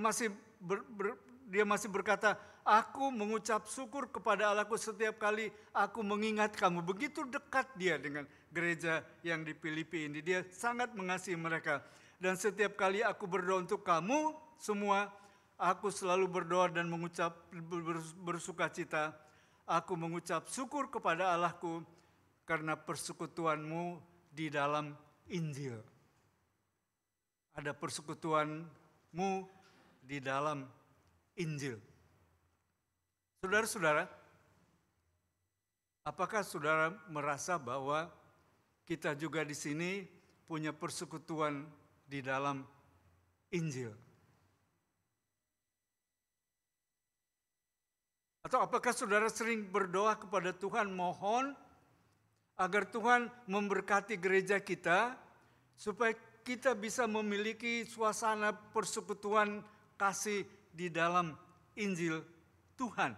masih berkata, "Aku mengucap syukur kepada Allahku setiap kali aku mengingat kamu." Begitu dekat dia dengan gereja yang di Filipi ini. Dia sangat mengasihi mereka. "Dan setiap kali aku berdoa untuk kamu semua, aku selalu berdoa dan mengucap bersukacita. Aku mengucap syukur kepada Allahku karena persekutuanmu di dalam Injil." Ada persekutuanmu di dalam Injil. Saudara-saudara, apakah saudara merasa bahwa kita juga di sini punya persekutuan di dalam Injil? Atau apakah saudara sering berdoa kepada Tuhan, mohon agar Tuhan memberkati gereja kita supaya kita bisa memiliki suasana persekutuan kasih di dalam Injil Tuhan?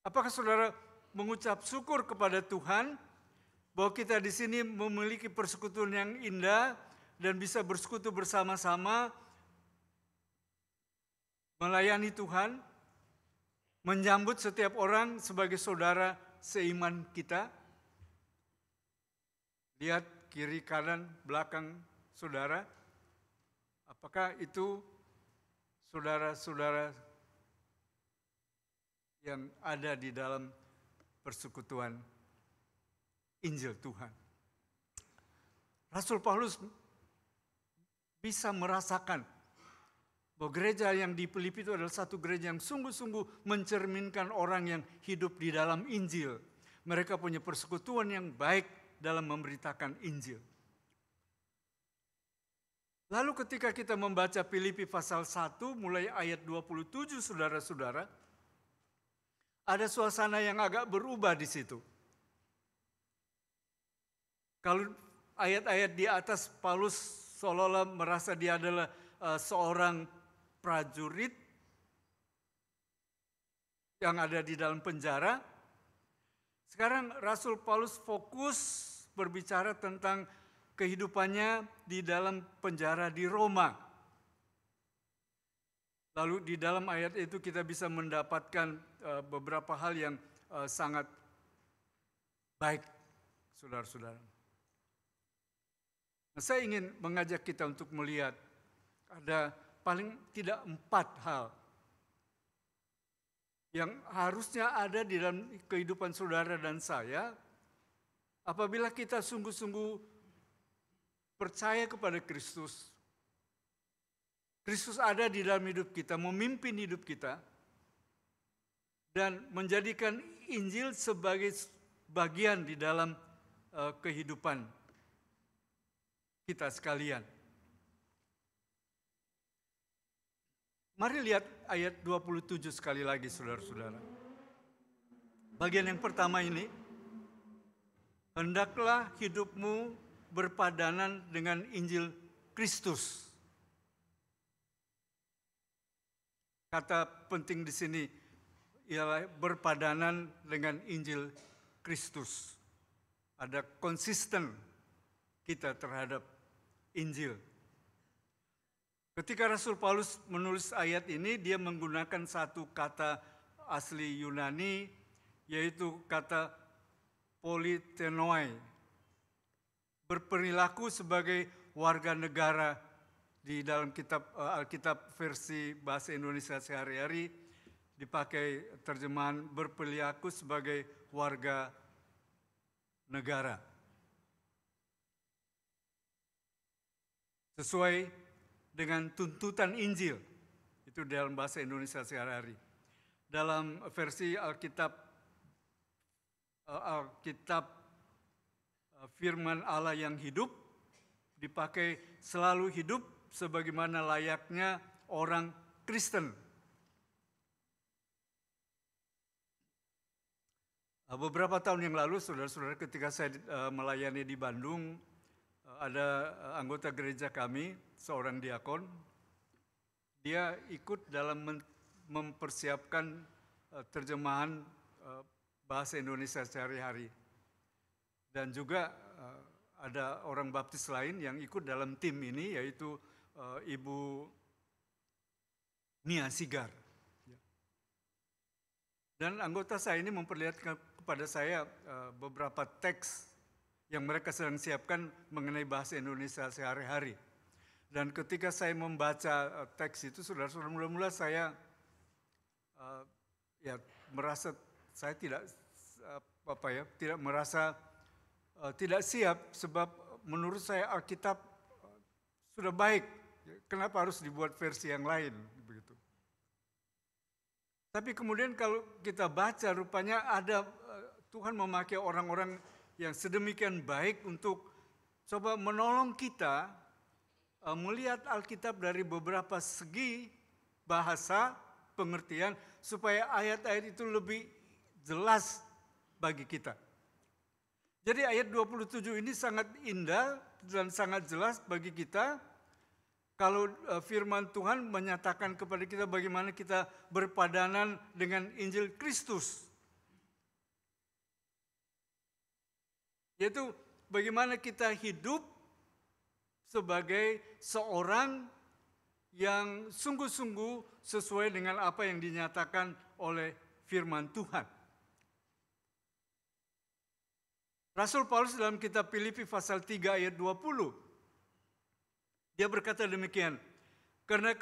Apakah saudara mengucap syukur kepada Tuhan bahwa kita di sini memiliki persekutuan yang indah dan bisa bersekutu bersama-sama melayani Tuhan, menyambut setiap orang sebagai saudara seiman kita? Lihat kiri, kanan, belakang saudara. Apakah itu saudara-saudara yang ada di dalam persekutuan Injil Tuhan? Rasul Paulus bisa merasakan bahwa gereja yang di Filipi itu adalah satu gereja yang sungguh-sungguh mencerminkan orang yang hidup di dalam Injil. Mereka punya persekutuan yang baik dalam memberitakan Injil. Lalu ketika kita membaca Filipi pasal 1 mulai ayat 27, saudara-saudara, ada suasana yang agak berubah di situ. Kalau ayat-ayat di atas, Paulus seolah-olah merasa dia adalah seorang prajurit yang ada di dalam penjara. Sekarang Rasul Paulus fokus berbicara tentang kehidupannya di dalam penjara di Roma. Lalu di dalam ayat itu kita bisa mendapatkan beberapa hal yang sangat baik, saudara-saudara. Nah, saya ingin mengajak kita untuk melihat ada paling tidak 4 hal yang harusnya ada di dalam kehidupan saudara dan saya apabila kita sungguh-sungguh percaya kepada Kristus. Kristus ada di dalam hidup kita, memimpin hidup kita, dan menjadikan Injil sebagai bagian di dalam kehidupan kita sekalian. Mari lihat ayat 27 sekali lagi, saudara-saudara. Bagian yang pertama ini, hendaklah hidupmu berpadanan dengan Injil Kristus. Kata penting di sini ialah berpadanan dengan Injil Kristus. Ada konsisten kita terhadap Injil. Ketika Rasul Paulus menulis ayat ini, dia menggunakan satu kata asli Yunani, yaitu kata politenoi. Berperilaku sebagai warga negara. Di dalam Alkitab versi bahasa Indonesia sehari-hari dipakai terjemahan berperilaku sebagai warga negara. Sesuai dengan tuntutan Injil, itu dalam bahasa Indonesia sehari-hari. Dalam versi Alkitab firman Allah yang hidup, dipakai selalu hidup sebagaimana layaknya orang Kristen. Beberapa tahun yang lalu, saudara-saudara, ketika saya melayani di Bandung, ada anggota gereja kami, seorang diakon. Dia ikut dalam mempersiapkan terjemahan bahasa Indonesia sehari-hari. Dan juga ada orang baptis lain yang ikut dalam tim ini, yaitu Ibu Nia Sigar. Dan anggota saya ini memperlihatkan kepada saya beberapa teks yang mereka sedang siapkan mengenai bahasa Indonesia sehari-hari. Dan ketika saya membaca teks itu, saudara-saudara, mula-mula saya merasa saya tidak merasa tidak siap, sebab menurut saya Alkitab sudah baik. Kenapa harus dibuat versi yang lain? Begitu. Tapi kemudian kalau kita baca, rupanya ada Tuhan memakai orang-orang yang sedemikian baik untuk coba menolong kita melihat Alkitab dari beberapa segi bahasa, pengertian, supaya ayat-ayat itu lebih jelas bagi kita. Jadi ayat 27 ini sangat indah dan sangat jelas bagi kita. Kalau firman Tuhan menyatakan kepada kita bagaimana kita berpadanan dengan Injil Kristus. Yaitu bagaimana kita hidup sebagai seorang yang sungguh-sungguh sesuai dengan apa yang dinyatakan oleh firman Tuhan. Rasul Paulus dalam kitab Filipi pasal 3 ayat 20, dia berkata demikian, karena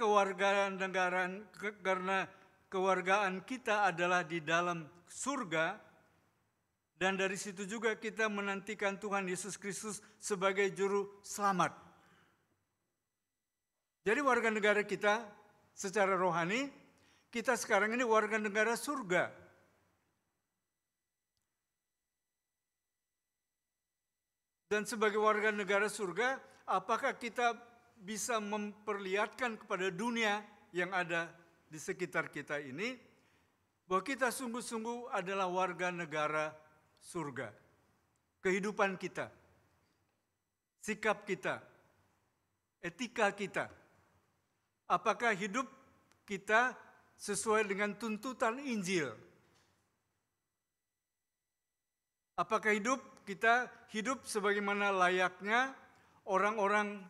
kewargaan kita adalah di dalam surga, dan dari situ juga kita menantikan Tuhan Yesus Kristus sebagai juru selamat. Jadi warga negara kita secara rohani, kita sekarang ini warga negara surga. Dan sebagai warga negara surga, apakah kita bisa memperlihatkan kepada dunia yang ada di sekitar kita ini, bahwa kita sungguh-sungguh adalah warga negara surga. Kehidupan kita, sikap kita, etika kita, apakah hidup kita sesuai dengan tuntutan Injil? Apakah kita hidup sebagaimana layaknya orang-orang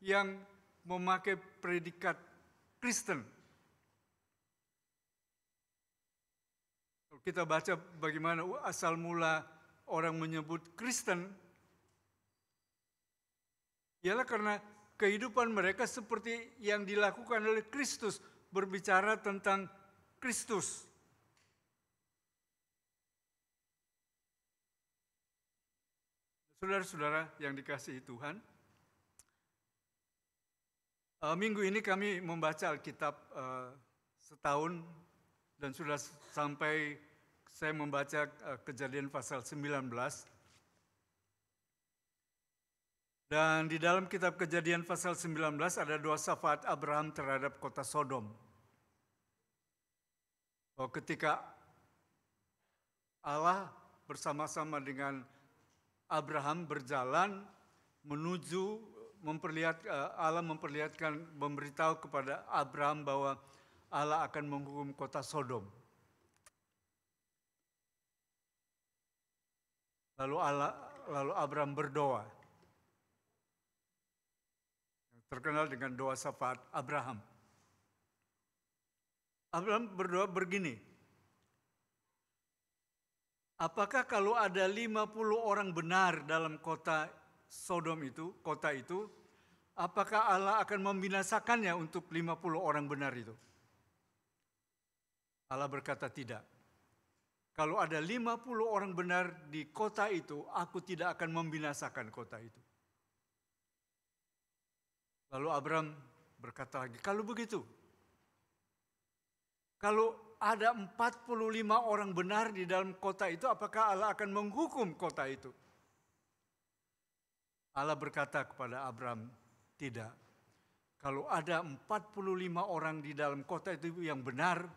yang memakai predikat Kristen, Kita baca bagaimana asal mula orang menyebut Kristen, ialah karena kehidupan mereka seperti yang dilakukan oleh Kristus, berbicara tentang Kristus. Saudara-saudara yang dikasihi Tuhan, minggu ini kami membaca Alkitab setahun dan sudah sampai saya membaca Kejadian pasal 19. Dan di dalam kitab Kejadian pasal 19 ada doa syafaat Abraham terhadap kota Sodom. Ketika Allah bersama-sama dengan Abraham berjalan menuju Allah memberitahu kepada Abraham bahwa Allah akan menghukum kota Sodom. Lalu Abraham berdoa. Terkenal dengan doa syafaat Abraham. Abraham berdoa begini. Apakah kalau ada 50 orang benar dalam kota Sodom itu, apakah Allah akan membinasakannya untuk 50 orang benar itu? Allah berkata tidak. Kalau ada 50 orang benar di kota itu, aku tidak akan membinasakan kota itu. Lalu Abraham berkata lagi, kalau begitu, kalau ada 45 orang benar di dalam kota itu, apakah Allah akan menghukum kota itu? Allah berkata kepada Abraham, tidak. Kalau ada 45 orang di dalam kota itu yang benar,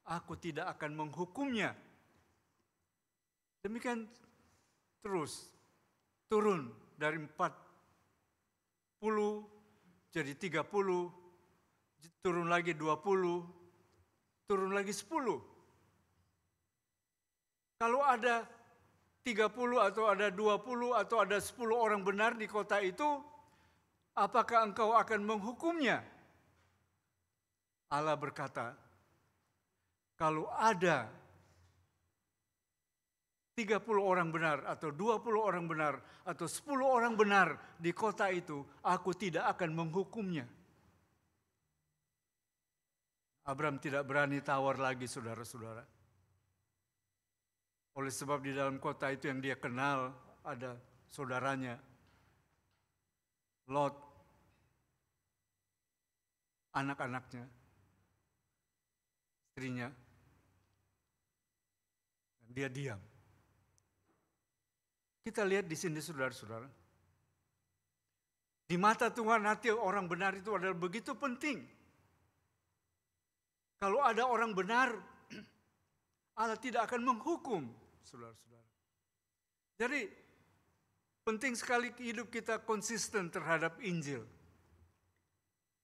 aku tidak akan menghukumnya. Demikian terus turun dari 40 jadi 30, turun lagi 20, turun lagi 10. Kalau ada 30 atau ada 20 atau ada 10 orang benar di kota itu, apakah engkau akan menghukumnya? Allah berkata, kalau ada 30 orang benar atau 20 orang benar atau 10 orang benar di kota itu, aku tidak akan menghukumnya. Abraham tidak berani tawar lagi, saudara-saudara. Oleh sebab di dalam kota itu yang dia kenal ada saudaranya, Lot, anak-anaknya, istrinya, dan dia diam. Kita lihat di sini, saudara-saudara. Di mata Tuhan, hati orang benar itu adalah begitu penting. Kalau ada orang benar, Allah tidak akan menghukum, saudara-saudara. Jadi, penting sekali hidup kita konsisten terhadap Injil.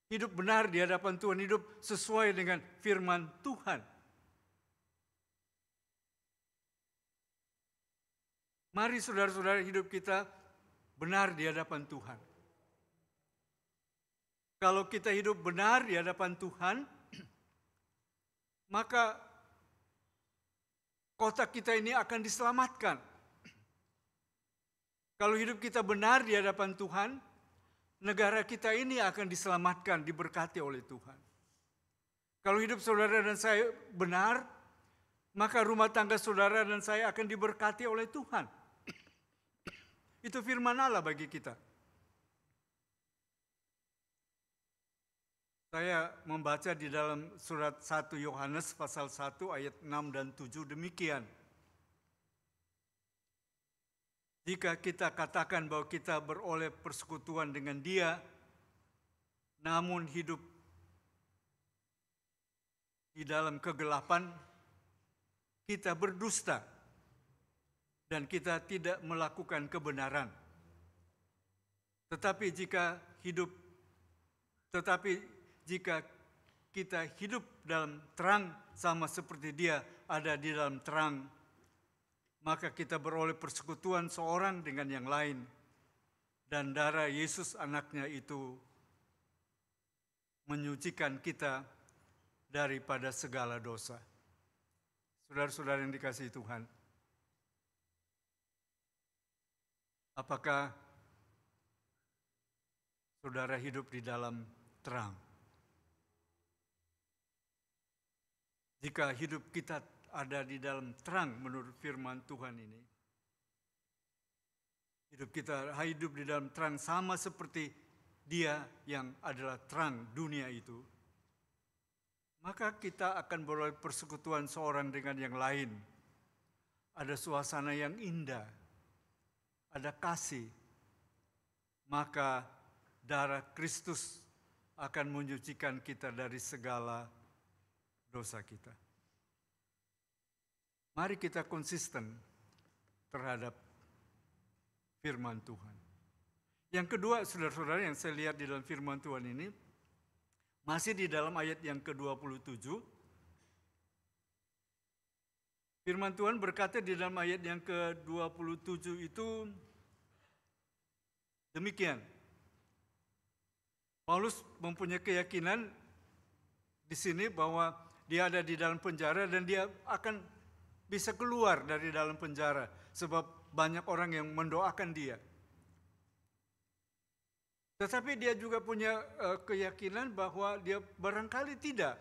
Hidup benar di hadapan Tuhan, hidup sesuai dengan firman Tuhan. Mari saudara-saudara hidup kita benar di hadapan Tuhan. Kalau kita hidup benar di hadapan Tuhan, maka kota kita ini akan diselamatkan. Kalau hidup kita benar di hadapan Tuhan, negara kita ini akan diselamatkan, diberkati oleh Tuhan. Kalau hidup saudara dan saya benar, maka rumah tangga saudara dan saya akan diberkati oleh Tuhan. Itu firman Allah bagi kita. Saya membaca di dalam surat 1 Yohanes pasal 1 ayat 6 dan 7 demikian. Jika kita katakan bahwa kita beroleh persekutuan dengan Dia, namun hidup di dalam kegelapan, kita berdusta dan kita tidak melakukan kebenaran. Tetapi jika kita hidup dalam terang sama seperti Dia ada di dalam terang, maka kita beroleh persekutuan seorang dengan yang lain, dan darah Yesus anaknya itu menyucikan kita daripada segala dosa. Saudara-saudara yang dikasihi Tuhan, apakah saudara hidup di dalam terang? Jika hidup kita ada di dalam terang menurut firman Tuhan ini, hidup kita hidup di dalam terang sama seperti Dia yang adalah terang dunia itu, maka kita akan beroleh persekutuan seorang dengan yang lain. Ada suasana yang indah, ada kasih, maka darah Kristus akan menyucikan kita dari segala dosa kita. Mari kita konsisten terhadap firman Tuhan. Yang kedua, saudara-saudara, yang saya lihat di dalam firman Tuhan ini, masih di dalam ayat yang ke-27, firman Tuhan berkata di dalam ayat yang ke-27 itu demikian. Paulus mempunyai keyakinan di sini bahwa dia ada di dalam penjara dan dia akan bisa keluar dari dalam penjara sebab banyak orang yang mendoakan dia. Tetapi dia juga punya keyakinan bahwa dia barangkali tidak.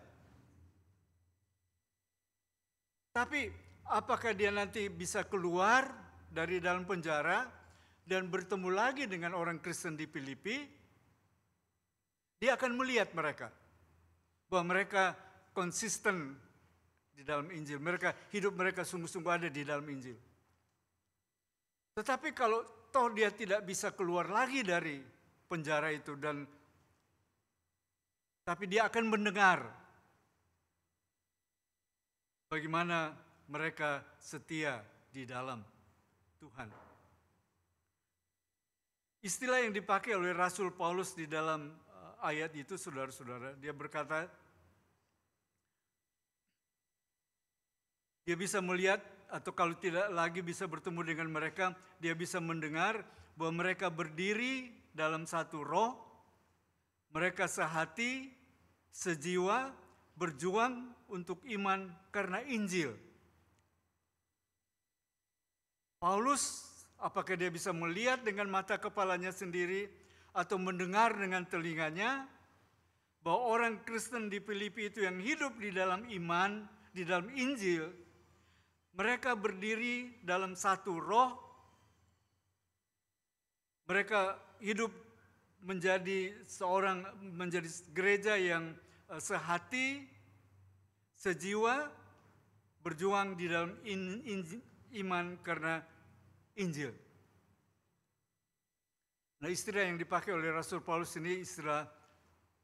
Tapi apakah dia nanti bisa keluar dari dalam penjara dan bertemu lagi dengan orang Kristen di Filipi? Dia akan melihat mereka, bahwa mereka konsisten di dalam Injil. Hidup mereka sungguh-sungguh ada di dalam Injil. Tetapi kalau toh dia tidak bisa keluar lagi dari penjara itu, tapi dia akan mendengar bagaimana mereka setia di dalam Tuhan. Istilah yang dipakai oleh Rasul Paulus di dalam ayat itu, saudara-saudara, dia berkata, dia bisa melihat, atau kalau tidak lagi bisa bertemu dengan mereka, dia bisa mendengar bahwa mereka berdiri dalam satu roh, mereka sehati, sejiwa, berjuang untuk iman karena Injil. Paulus, apakah dia bisa melihat dengan mata kepalanya sendiri atau mendengar dengan telinganya bahwa orang Kristen di Filipi itu yang hidup di dalam iman, di dalam Injil, mereka berdiri dalam satu roh, mereka hidup menjadi gereja yang sehati, sejiwa, berjuang di dalam iman karena Injil. Nah, istilah yang dipakai oleh Rasul Paulus ini istilah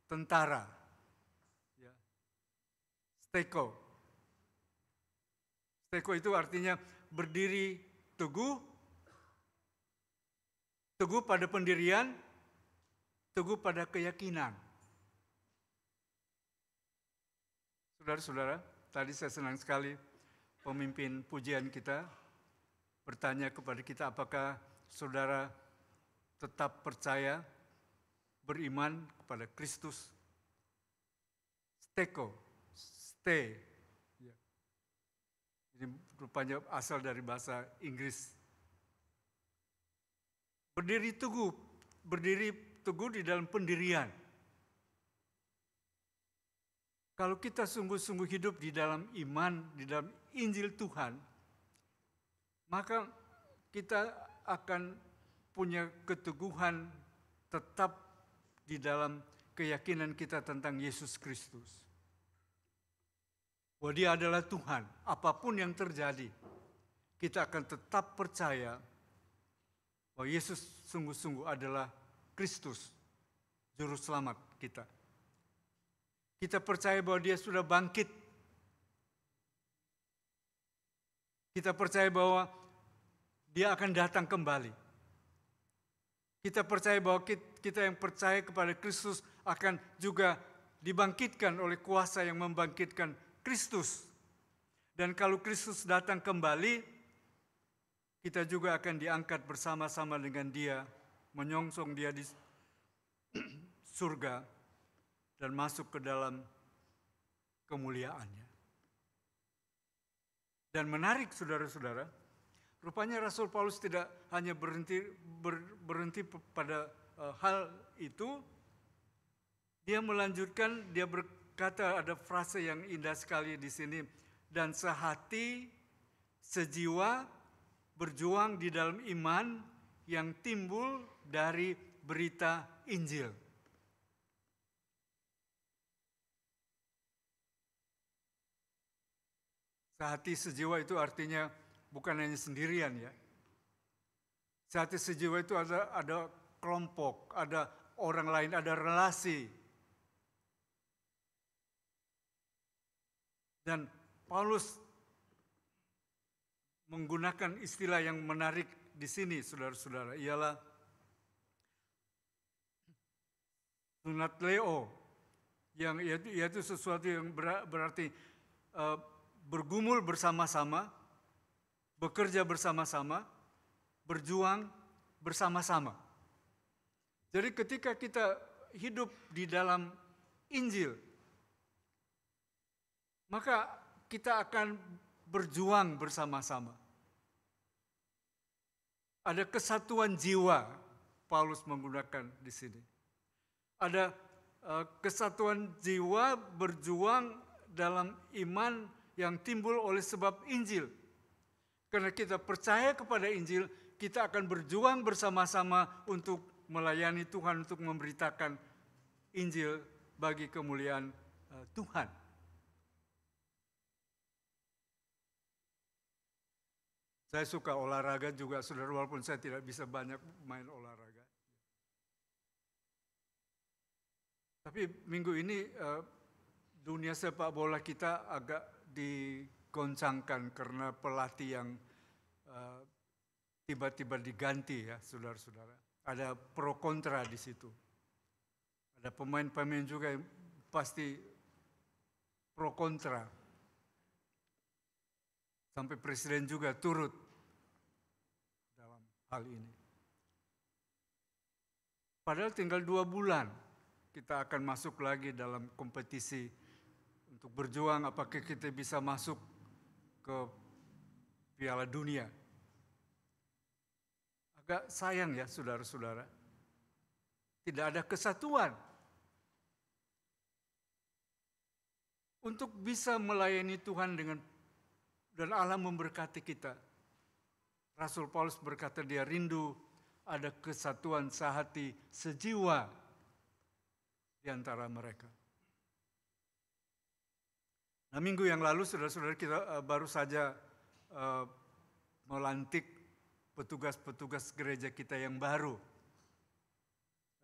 tentara, ya. Steko. Steko itu artinya berdiri teguh, teguh pada pendirian, teguh pada keyakinan. Saudara-saudara, tadi saya senang sekali pemimpin pujian kita bertanya kepada kita, apakah saudara tetap percaya, beriman kepada Kristus? Steko, stay. Ini rupanya asal dari bahasa Inggris. Berdiri teguh di dalam pendirian. Kalau kita sungguh-sungguh hidup di dalam iman, di dalam Injil Tuhan, maka kita akan punya keteguhan tetap di dalam keyakinan kita tentang Yesus Kristus. Bahwa Dia adalah Tuhan, apapun yang terjadi, kita akan tetap percaya bahwa Yesus sungguh-sungguh adalah Kristus, Juru Selamat kita. Kita percaya bahwa Dia sudah bangkit. Kita percaya bahwa Dia akan datang kembali. Kita percaya bahwa kita yang percaya kepada Kristus akan juga dibangkitkan oleh kuasa yang membangkitkan Kristus. Dan kalau Kristus datang kembali, kita juga akan diangkat bersama-sama dengan Dia, menyongsong Dia di surga dan masuk ke dalam kemuliaannya. Dan menarik saudara-saudara, rupanya Rasul Paulus tidak hanya berhenti pada hal itu, dia melanjutkan, dia berkata, ada frase yang indah sekali di sini, dan sehati, sejiwa, berjuang di dalam iman yang timbul dari berita Injil. Sehati sejiwa itu artinya bukan hanya sendirian ya. Sehati sejiwa itu ada kelompok, ada orang lain, ada relasi. Dan Paulus menggunakan istilah yang menarik di sini, saudara-saudara, ialah sunatleo, yang yaitu sesuatu yang berarti bergumul bersama-sama, bekerja bersama-sama, berjuang bersama-sama. Jadi ketika kita hidup di dalam Injil, maka kita akan berjuang bersama-sama. Ada kesatuan jiwa, Paulus menggunakan di sini. Ada kesatuan jiwa berjuang dalam iman yang timbul oleh sebab Injil. Karena kita percaya kepada Injil, kita akan berjuang bersama-sama untuk melayani Tuhan, untuk memberitakan Injil bagi kemuliaan Tuhan. Saya suka olahraga juga, saudara, walaupun saya tidak bisa banyak main olahraga. Tapi minggu ini dunia sepak bola kita agak digoncangkan karena pelatih yang tiba-tiba diganti ya, saudara-saudara. Ada pro kontra di situ. Ada pemain-pemain juga yang pasti pro kontra. Sampai presiden juga turut dalam hal ini. Padahal tinggal 2 bulan kita akan masuk lagi dalam kompetisi untuk berjuang apakah kita bisa masuk ke Piala Dunia. Agak sayang ya saudara-saudara, tidak ada kesatuan untuk bisa melayani Tuhan dan Allah memberkati kita. Rasul Paulus berkata dia rindu ada kesatuan sehati, sejiwa di antara mereka. Nah, minggu yang lalu saudara-saudara kita baru saja melantik petugas-petugas gereja kita yang baru.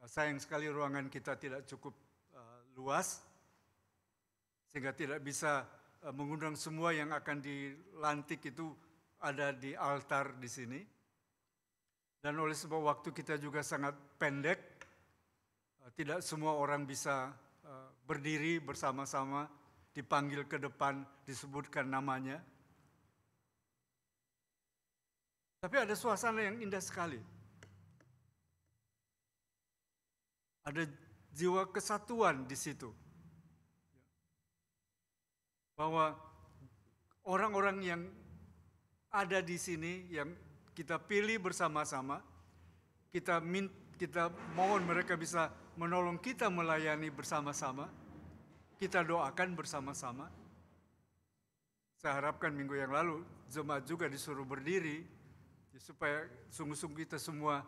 Sayang sekali ruangan kita tidak cukup luas, sehingga tidak bisa mengundang semua yang akan dilantik itu ada di altar di sini. Dan oleh sebab waktu kita juga sangat pendek, tidak semua orang bisa berdiri bersama-sama, dipanggil ke depan, disebutkan namanya. Tapi ada suasana yang indah sekali. Ada jiwa kesatuan di situ. Bahwa orang-orang yang ada di sini, yang kita pilih bersama-sama, kita mohon mereka bisa menolong kita melayani bersama-sama, kita doakan bersama-sama. Saya harapkan minggu yang lalu jemaat juga disuruh berdiri, supaya sungguh-sungguh kita semua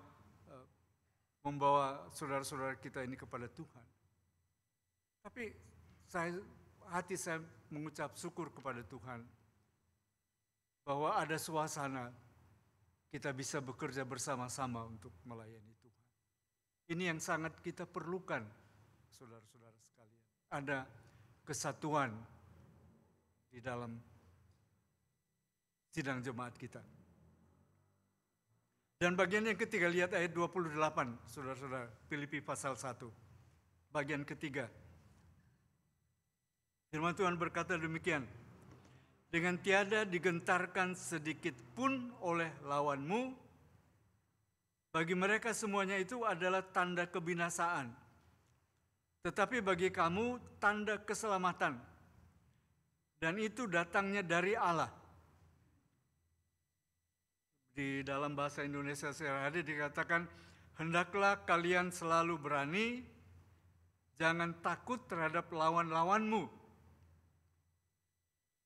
membawa saudara-saudara kita ini kepada Tuhan. Tapi hati saya mengucap syukur kepada Tuhan bahwa ada suasana kita bisa bekerja bersama-sama untuk melayani Tuhan. Ini yang sangat kita perlukan, saudara-saudara sekalian. Ada kesatuan di dalam sidang jemaat kita. Dan bagian yang ketiga, lihat ayat 28, saudara-saudara, Filipi pasal 1, bagian ketiga. Firman Tuhan berkata demikian, dengan tiada digentarkan sedikit pun oleh lawanmu, bagi mereka semuanya itu adalah tanda kebinasaan. Tetapi bagi kamu tanda keselamatan. Dan itu datangnya dari Allah, di dalam bahasa Indonesia sehari-hari dikatakan, hendaklah kalian selalu berani, jangan takut terhadap lawan-lawanmu.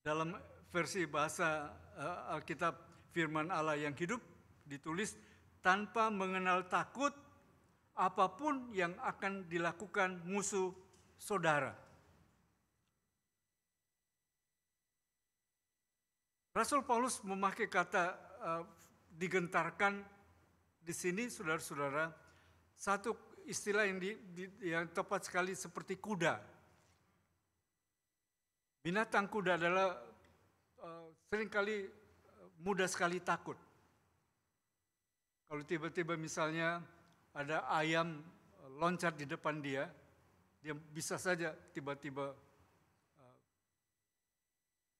Dalam versi bahasa Alkitab Firman Allah yang hidup ditulis, tanpa mengenal takut apapun yang akan dilakukan musuh saudara. Rasul Paulus memakai kata digentarkan di sini, saudara-saudara, satu istilah yang tepat sekali seperti kuda. Binatang kuda adalah seringkali mudah sekali takut. Kalau tiba-tiba misalnya ada ayam loncat di depan dia bisa saja tiba-tiba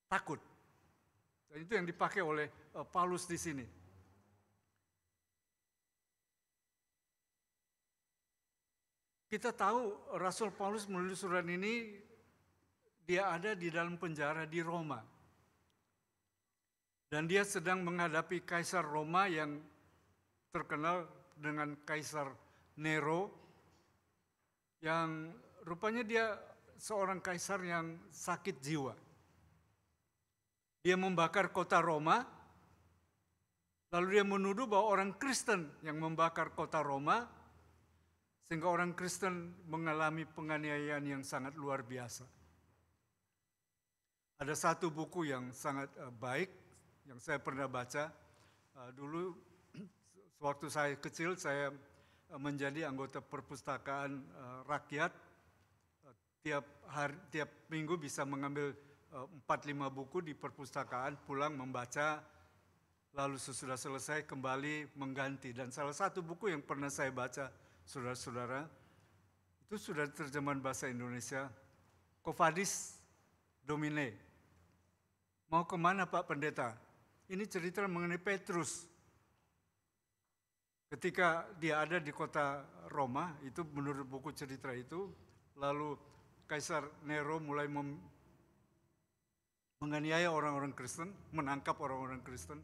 takut. Dan itu yang dipakai oleh Paulus di sini. Kita tahu Rasul Paulus menulis surat ini, dia ada di dalam penjara di Roma. Dan dia sedang menghadapi Kaisar Roma yang terkenal dengan Kaisar Nero, yang rupanya dia seorang kaisar yang sakit jiwa. Dia membakar kota Roma, lalu dia menuduh bahwa orang Kristen yang membakar kota Roma, sehingga orang Kristen mengalami penganiayaan yang sangat luar biasa. Ada satu buku yang sangat baik yang saya pernah baca. Dulu waktu saya kecil, saya menjadi anggota perpustakaan rakyat. Tiap minggu bisa mengambil 4-5 buku di perpustakaan, pulang membaca, lalu sesudah selesai kembali mengganti. Dan salah satu buku yang pernah saya baca, saudara-saudara, itu sudah terjemahan bahasa Indonesia, Quo Vadis Domine. Mau kemana Pak Pendeta? Ini cerita mengenai Petrus. Ketika dia ada di kota Roma, itu menurut buku cerita itu, lalu Kaisar Nero mulai menganiaya orang-orang Kristen, menangkap orang-orang Kristen.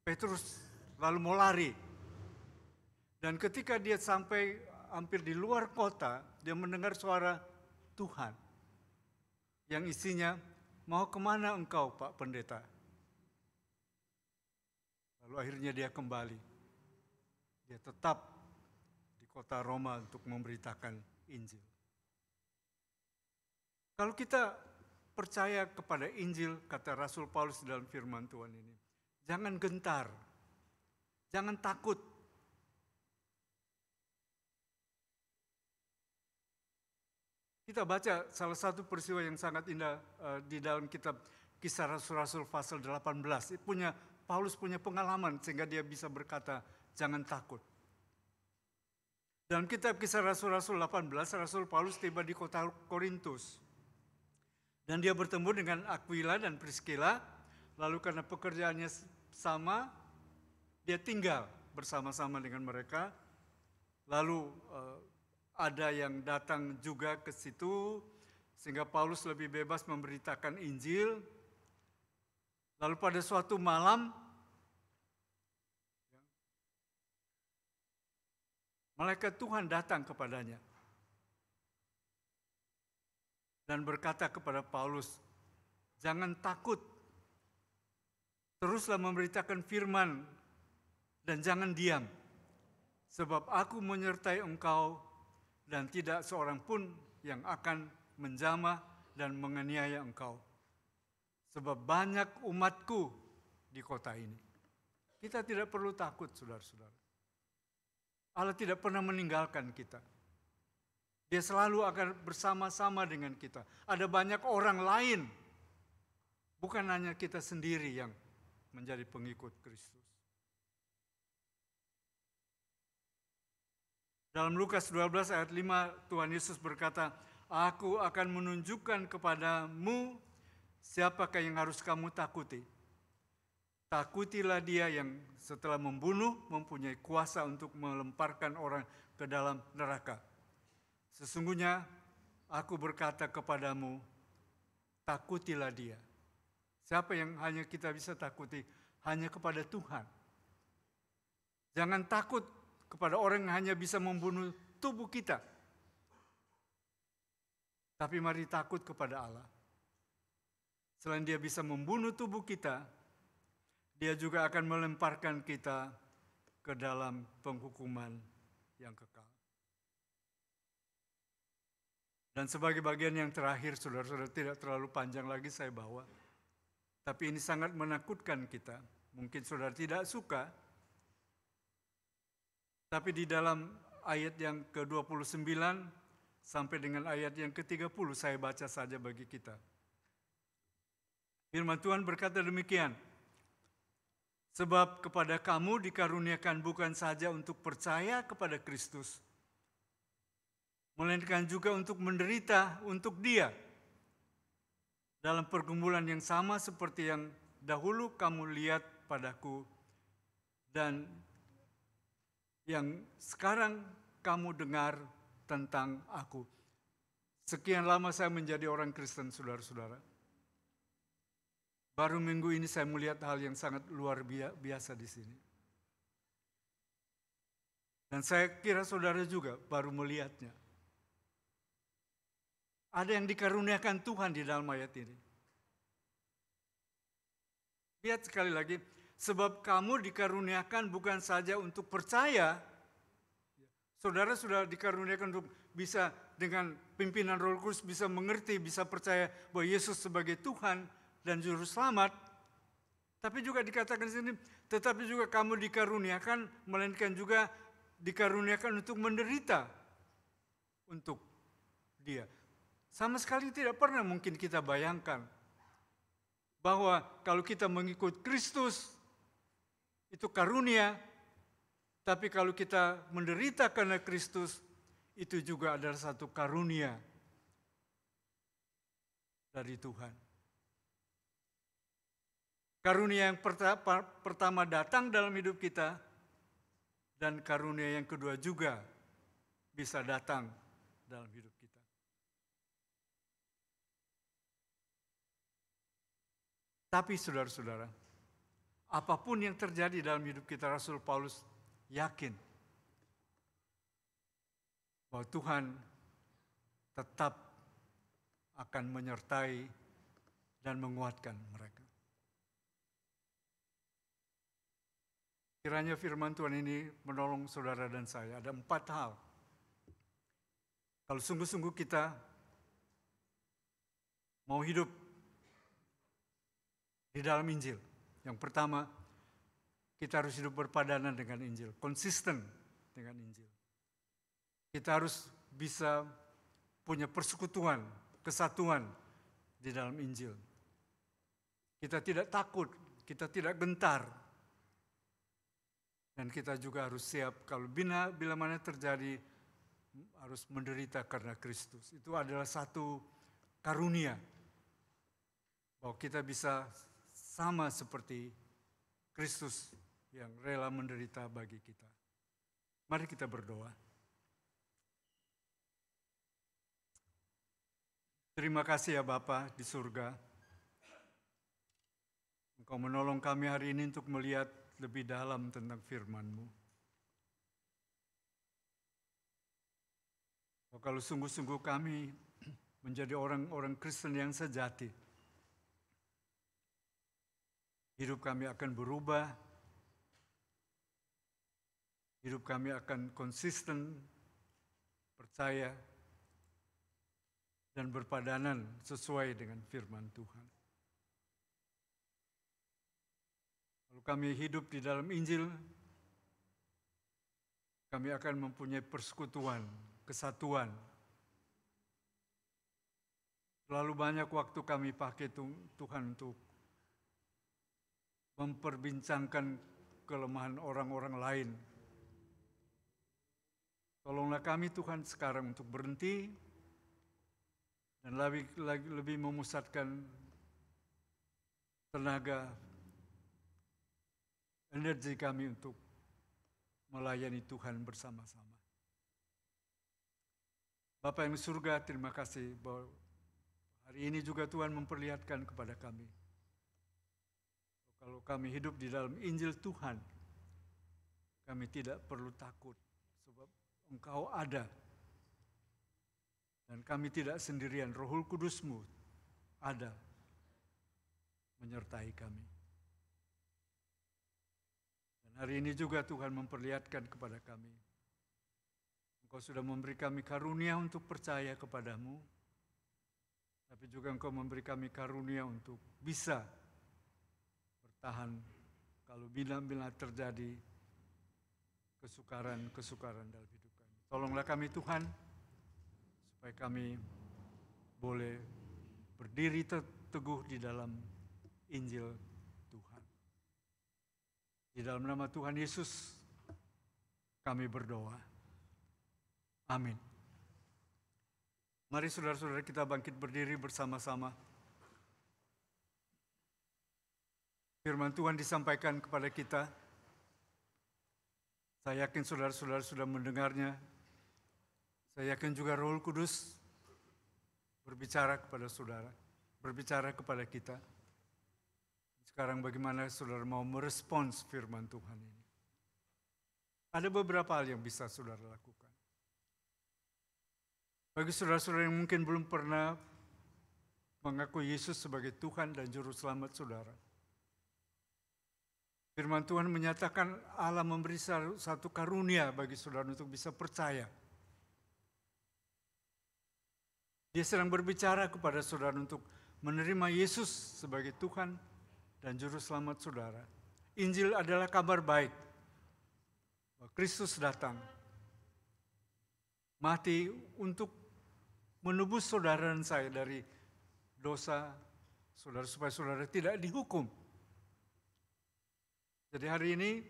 Petrus lalu mau lari. Dan ketika dia sampai hampir di luar kota, dia mendengar suara Tuhan yang isinya, mau kemana engkau Pak Pendeta? Lalu akhirnya dia kembali. Dia tetap di kota Roma untuk memberitakan Injil. Kalau kita percaya kepada Injil, kata Rasul Paulus dalam firman Tuhan ini, jangan gentar, jangan takut. Kita baca salah satu peristiwa yang sangat indah di dalam kitab Kisah Rasul-Rasul pasal 18. Paulus punya pengalaman sehingga dia bisa berkata, jangan takut. Dalam kitab Kisah Rasul-Rasul 18, Rasul Paulus tiba di kota Korintus. Dan dia bertemu dengan Aquila dan Priscilla, lalu karena pekerjaannya sama, dia tinggal bersama-sama dengan mereka. Lalu ada yang datang juga ke situ, sehingga Paulus lebih bebas memberitakan Injil. Lalu pada suatu malam, malaikat Tuhan datang kepadanya dan berkata kepada Paulus, jangan takut, teruslah memberitakan firman dan jangan diam, sebab aku menyertai engkau dan tidak seorang pun yang akan menjamah dan menganiaya engkau. Sebab banyak umatku di kota ini. Kita tidak perlu takut, saudara-saudara. Allah tidak pernah meninggalkan kita. Dia selalu akan bersama-sama dengan kita. Ada banyak orang lain, bukan hanya kita sendiri yang menjadi pengikut Kristus. Dalam Lukas 12 ayat 5, Tuhan Yesus berkata, aku akan menunjukkan kepadamu siapakah yang harus kamu takuti. Takutilah dia yang setelah membunuh mempunyai kuasa untuk melemparkan orang ke dalam neraka. Sesungguhnya aku berkata kepadamu, takutilah dia. Siapa yang hanya kita bisa takuti? Hanya kepada Tuhan. Jangan takut kepada orang yang hanya bisa membunuh tubuh kita. Tapi mari takut kepada Allah. Selain Dia bisa membunuh tubuh kita, Dia juga akan melemparkan kita ke dalam penghukuman yang kekal. Dan sebagai bagian yang terakhir, saudara-saudara, tidak terlalu panjang lagi saya bawa. Tapi ini sangat menakutkan kita. Mungkin saudara tidak suka. Tapi di dalam ayat yang ke-29 sampai dengan ayat yang ke-30 saya baca saja bagi kita. Firman Tuhan berkata demikian. Sebab kepada kamu dikaruniakan bukan saja untuk percaya kepada Kristus, melainkan juga untuk menderita untuk Dia dalam pergumulan yang sama seperti yang dahulu kamu lihat padaku dan yang sekarang kamu dengar tentang aku. Sekian lama saya menjadi orang Kristen, saudara-saudara. Baru minggu ini saya melihat hal yang sangat luar biasa di sini. Dan saya kira saudara juga baru melihatnya. Ada yang dikaruniakan Tuhan di dalam ayat ini. Lihat sekali lagi, sebab kamu dikaruniakan bukan saja untuk percaya. Saudara sudah dikaruniakan untuk bisa dengan pimpinan Roh Kudus bisa mengerti, bisa percaya bahwa Yesus sebagai Tuhan dan Juru Selamat. Tapi juga dikatakan di sini, tetapi juga kamu dikaruniakan, melainkan juga dikaruniakan untuk menderita untuk Dia. Sama sekali tidak pernah mungkin kita bayangkan bahwa kalau kita mengikut Kristus itu karunia, tapi kalau kita menderita karena Kristus itu juga adalah satu karunia dari Tuhan. Karunia yang pertama datang dalam hidup kita dan karunia yang kedua juga bisa datang dalam hidup kita. Tapi saudara-saudara, apapun yang terjadi dalam hidup kita, Rasul Paulus yakin bahwa Tuhan tetap akan menyertai dan menguatkan mereka. Kiranya firman Tuhan ini menolong saudara dan saya. Ada 4 hal. Kalau sungguh-sungguh kita mau hidup di dalam Injil. Yang pertama, kita harus hidup berpadanan dengan Injil, konsisten dengan Injil. Kita harus bisa punya persekutuan, kesatuan di dalam Injil. Kita tidak takut, kita tidak gentar. Dan kita juga harus siap kalau bila mana terjadi harus menderita karena Kristus. Itu adalah satu karunia bahwa kita bisa sama seperti Kristus yang rela menderita bagi kita. Mari kita berdoa. Terima kasih ya Bapa di surga. Engkau menolong kami hari ini untuk melihat lebih dalam tentang firman-Mu. Kalau sungguh-sungguh kami menjadi orang-orang Kristen yang sejati, hidup kami akan berubah, hidup kami akan konsisten, percaya, dan berpadanan sesuai dengan firman Tuhan. Kalau kami hidup di dalam Injil, kami akan mempunyai persekutuan, kesatuan. Terlalu banyak waktu kami pakai Tuhan untuk memperbincangkan kelemahan orang-orang lain. Tolonglah kami Tuhan sekarang untuk berhenti dan lebih memusatkan tenaga, energi kami untuk melayani Tuhan bersama-sama. Bapa yang di surga, terima kasih bahwa hari ini juga Tuhan memperlihatkan kepada kami. Kalau kami hidup di dalam Injil Tuhan, Kami tidak perlu takut sebab Engkau ada. Dan kami tidak sendirian, Roh Kudus-Mu ada menyertai kami. Dan hari ini juga Tuhan memperlihatkan kepada kami, Engkau sudah memberi kami karunia untuk percaya kepadamu, tapi juga Engkau memberi kami karunia untuk bisa bertahan kalau bila-bila terjadi kesukaran dalam hidup kami. Tolonglah kami Tuhan, supaya kami boleh berdiri teguh di dalam Injil Tuhan. Di dalam nama Tuhan Yesus kami berdoa. Amin. Mari saudara-saudara kita bangkit berdiri bersama-sama. Firman Tuhan disampaikan kepada kita. Saya yakin saudara-saudara sudah mendengarnya. Saya yakin juga Roh Kudus berbicara kepada saudara, berbicara kepada kita. Sekarang bagaimana saudara mau merespons firman Tuhan ini? Ada beberapa hal yang bisa saudara lakukan. Bagi saudara-saudara yang mungkin belum pernah mengakui Yesus sebagai Tuhan dan Juru Selamat saudara, firman Tuhan menyatakan Allah memberi satu karunia bagi saudara untuk bisa percaya. Dia sedang berbicara kepada saudara untuk menerima Yesus sebagai Tuhan dan Juru Selamat saudara. Injil adalah kabar baik bahwa Kristus datang, mati untuk menebus saudara dan saya dari dosa saudara supaya saudara tidak dihukum. Jadi hari ini,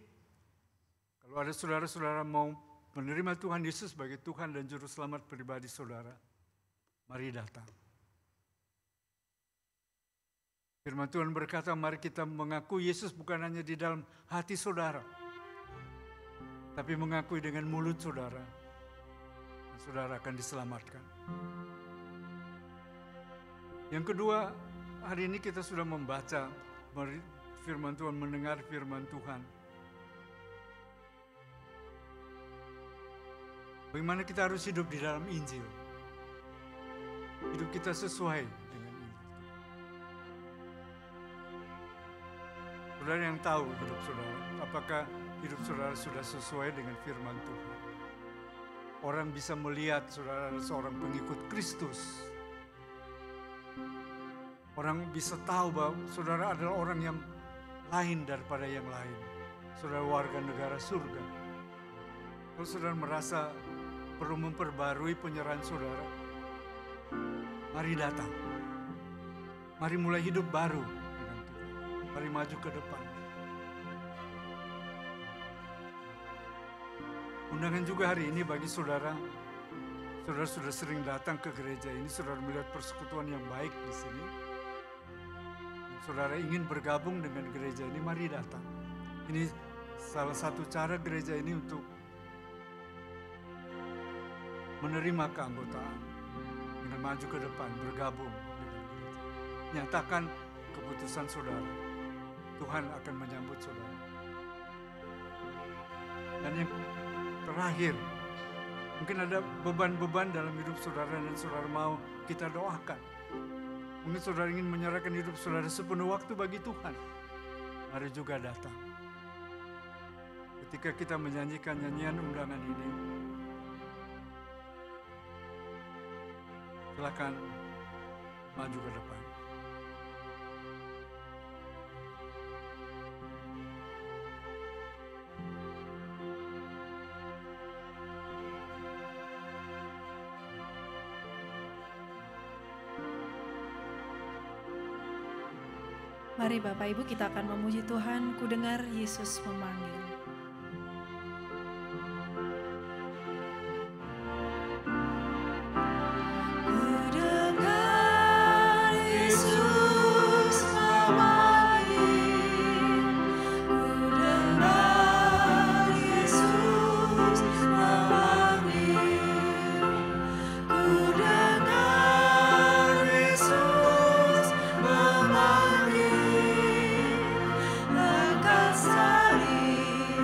kalau ada saudara-saudara mau menerima Tuhan Yesus sebagai Tuhan dan Juru Selamat pribadi saudara, mari datang. Firman Tuhan berkata, mari kita mengaku Yesus bukan hanya di dalam hati saudara, tapi mengakui dengan mulut saudara, dan saudara akan diselamatkan. Yang kedua, hari ini kita sudah membaca firman Tuhan, mendengar firman Tuhan. Bagaimana kita harus hidup di dalam Injil. Hidup kita sesuai dengan Injil. Saudara yang tahu hidup saudara, apakah hidup saudara sudah sesuai dengan firman Tuhan? Orang bisa melihat saudara adalah seorang pengikut Kristus. Orang bisa tahu bahwa saudara adalah orang yang lain daripada yang lain. Saudara warga negara surga. Kalau saudara merasa perlu memperbarui penyerahan saudara, mari datang. Mari mulai hidup baru dengan Tuhan. Mari maju ke depan. Undangan juga hari ini bagi saudara. Saudara sudah sering datang ke gereja ini, saudara melihat persekutuan yang baik di sini. Saudara ingin bergabung dengan gereja ini, mari datang. Ini salah satu cara gereja ini untuk menerima keanggotaan. Dengan maju ke depan, bergabung dengan gereja. Nyatakan keputusan saudara. Tuhan akan menyambut saudara. Dan yang terakhir, mungkin ada beban-beban dalam hidup saudara dan saudara mau kita doakan. Mungkin saudara ingin menyerahkan hidup saudara sepenuh waktu bagi Tuhan. Mari juga datang. Ketika kita menyanyikan nyanyian undangan ini, silakan maju ke depan. Mari Bapak Ibu kita akan memuji Tuhan, ku dengar Yesus memanggil. Sekali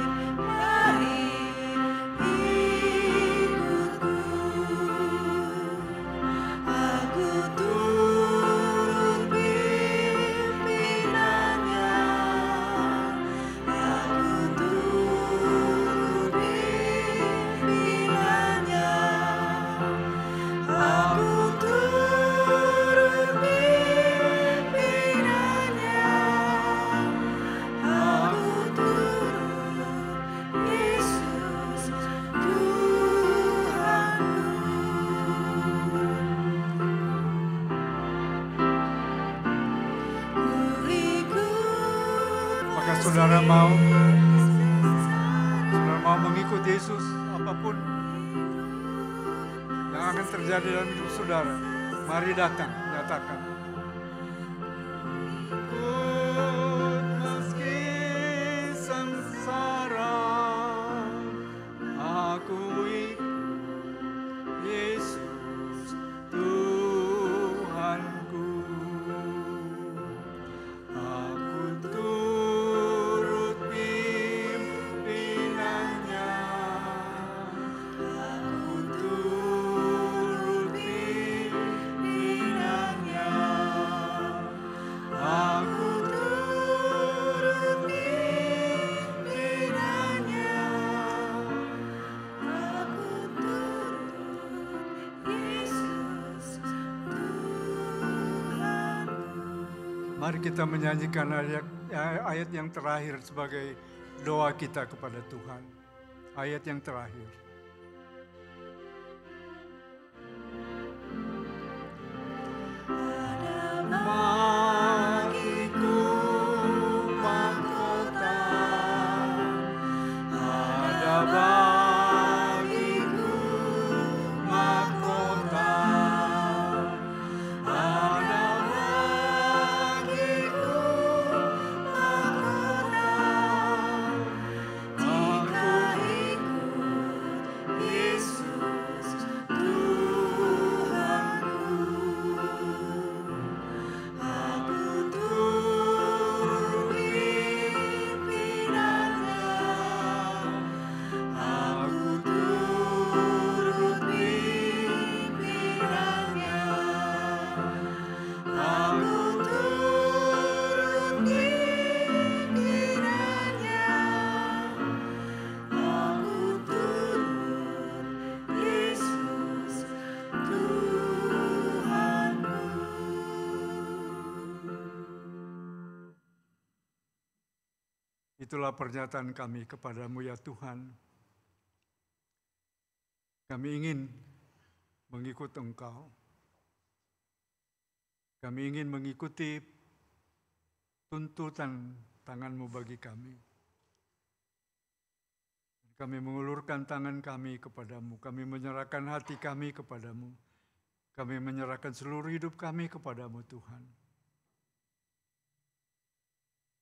Apakah saudara mau mengikut Yesus, apapun yang akan terjadi dalam hidup saudara, mari datang, nyatakan. Meski sengsara, aku ikut Yesus Tuhanku. Aku turut pimpinannya. Aku turut pimpinannya. Aku turut pimpinannya. Aku turut Yesus Tuhanku. Mari kita menyanyikan ayat yang terakhir sebagai doa kita kepada Tuhan. Ayat yang terakhir. Bagiku mahkota, ada bagiku mahkota, ada bagiku mahkota, jika ikut Yesus Tuhanku. Aku turut pimpinannya. Aku turut pimpinannya. Aku turut pimpinannya. Aku turut Yesus Tuhanku. Itulah pernyataan kami kepadamu ya Tuhan. Kami ingin mengikut Engkau. Kami ingin mengikuti tuntutan tangan-Mu bagi kami. Kami mengulurkan tangan kami kepadamu. Kami menyerahkan hati kami kepadamu. Kami menyerahkan seluruh hidup kami kepadamu Tuhan.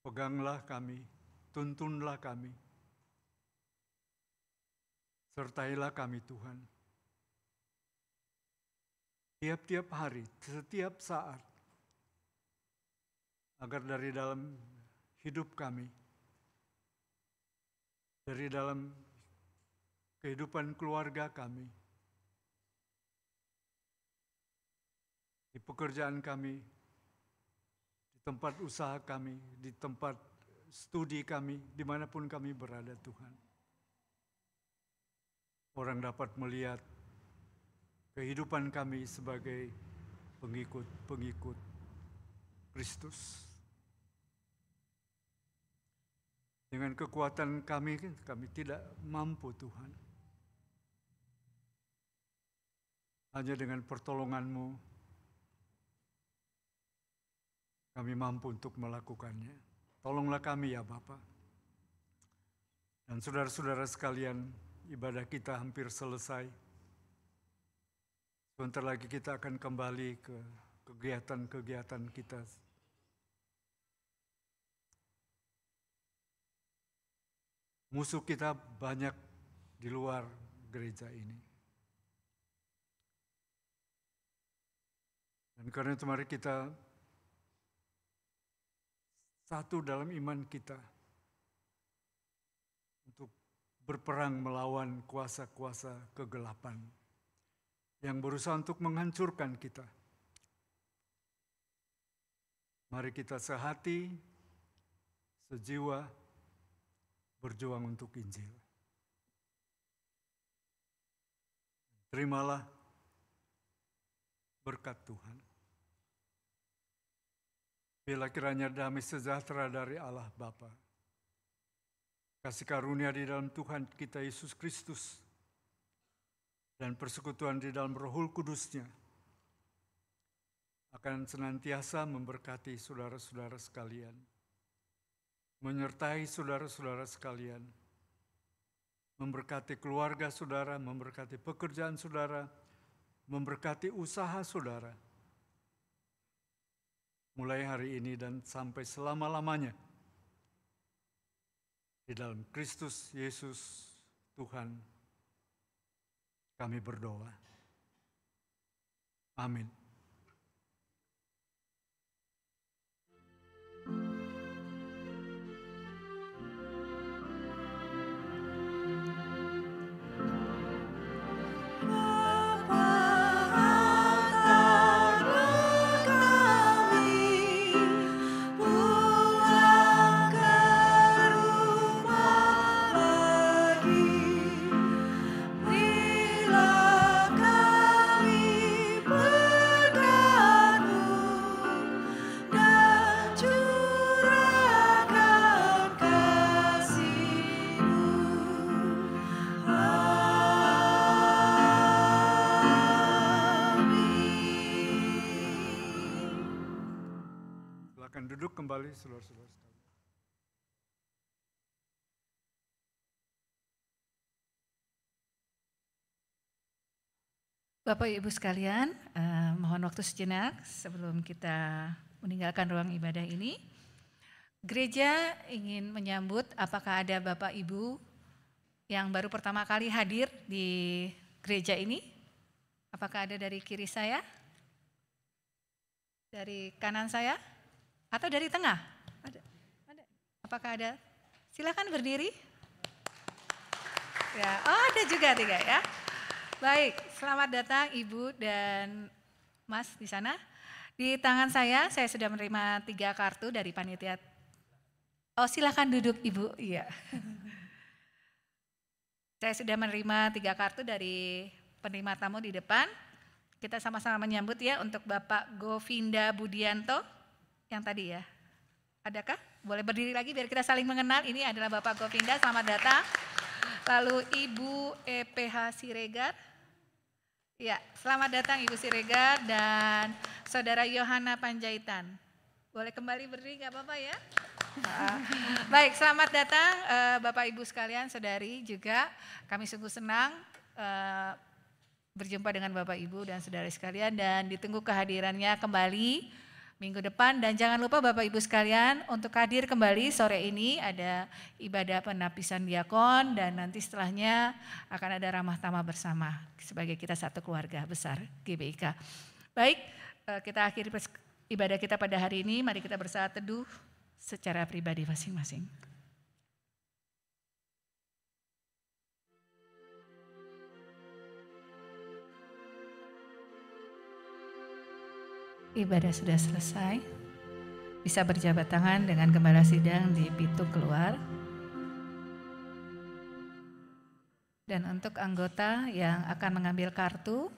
Peganglah kami, tuntunlah kami. Sertailah kami Tuhan. Tiap-tiap hari, setiap saat. Agar dari dalam hidup kami, dari dalam kehidupan keluarga kami, di pekerjaan kami, di tempat usaha kami, di tempat studi kami, dimanapun kami berada Tuhan. Orang dapat melihat kehidupan kami sebagai pengikut-pengikut Kristus. Dengan kekuatan kami tidak mampu Tuhan. Hanya dengan pertolongan-Mu, kami mampu untuk melakukannya. Tolonglah kami ya Bapa. Dan saudara-saudara sekalian, ibadah kita hampir selesai. Sebentar lagi kita akan kembali ke kegiatan-kegiatan kita. Musuh kita banyak di luar gereja ini. Dan karena itu mari kita satu dalam iman kita untuk berperang melawan kuasa-kuasa kegelapan yang berusaha untuk menghancurkan kita. Mari kita sehati, sejiwa, berjuang untuk Injil. Terimalah berkat Tuhan. Bila kiranya damai sejahtera dari Allah Bapa, kasih karunia di dalam Tuhan kita Yesus Kristus, dan persekutuan di dalam Roh Kudus-Nya akan senantiasa memberkati saudara-saudara sekalian, menyertai saudara-saudara sekalian, memberkati keluarga saudara, memberkati pekerjaan saudara, memberkati usaha saudara, mulai hari ini dan sampai selama-lamanya. Di dalam Kristus Yesus Tuhan, kami berdoa. Amin. Silakan duduk kembali, saudara-saudara sekalian. Bapak Ibu sekalian, mohon waktu sejenak sebelum kita meninggalkan ruang ibadah ini. Gereja ingin menyambut apakah ada Bapak Ibu yang baru pertama kali hadir di gereja ini? Apakah ada dari kiri saya? Dari kanan saya? Atau dari tengah? Ada. Apakah ada? Silakan berdiri. Ya, oh ada juga 3 ya. Baik, selamat datang Ibu dan Mas di sana. Di tangan saya sudah menerima 3 kartu dari panitia. Oh silakan duduk Ibu. Iya. Saya sudah menerima 3 kartu dari penerima tamu di depan. Kita sama-sama menyambut ya untuk Bapak Govinda Budianto. Yang tadi ya, adakah? Boleh berdiri lagi biar kita saling mengenal. Ini adalah Bapak Govinda, selamat datang. Lalu Ibu EPH Siregar. Ya, selamat datang Ibu Siregar dan Saudara Yohana Panjaitan. Boleh kembali berdiri nggak apa-apa ya? Baik, selamat datang Bapak Ibu sekalian, saudari juga. Kami sungguh senang berjumpa dengan Bapak Ibu dan saudari sekalian dan ditunggu kehadirannya kembali minggu depan. Dan jangan lupa Bapak Ibu sekalian untuk hadir kembali sore ini ada ibadah penapisan diakon dan nanti setelahnya akan ada ramah tamah bersama sebagai kita satu keluarga besar GBIK. Baik, kita akhiri ibadah kita pada hari ini. Mari kita bersaat teduh secara pribadi masing-masing. Ibadah sudah selesai, bisa berjabat tangan dengan gembala sidang di pintu keluar. Dan untuk anggota yang akan mengambil kartu,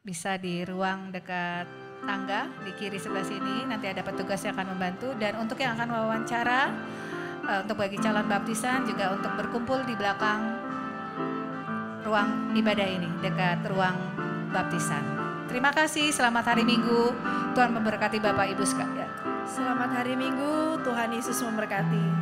bisa di ruang dekat tangga di kiri sebelah sini, nanti ada petugas yang akan membantu. Dan untuk yang akan wawancara, untuk bagi calon baptisan juga untuk berkumpul di belakang ruang ibadah ini, dekat ruang baptisan. Terima kasih, selamat hari Minggu. Tuhan memberkati Bapak Ibu sekalian. Selamat hari Minggu, Tuhan Yesus memberkati.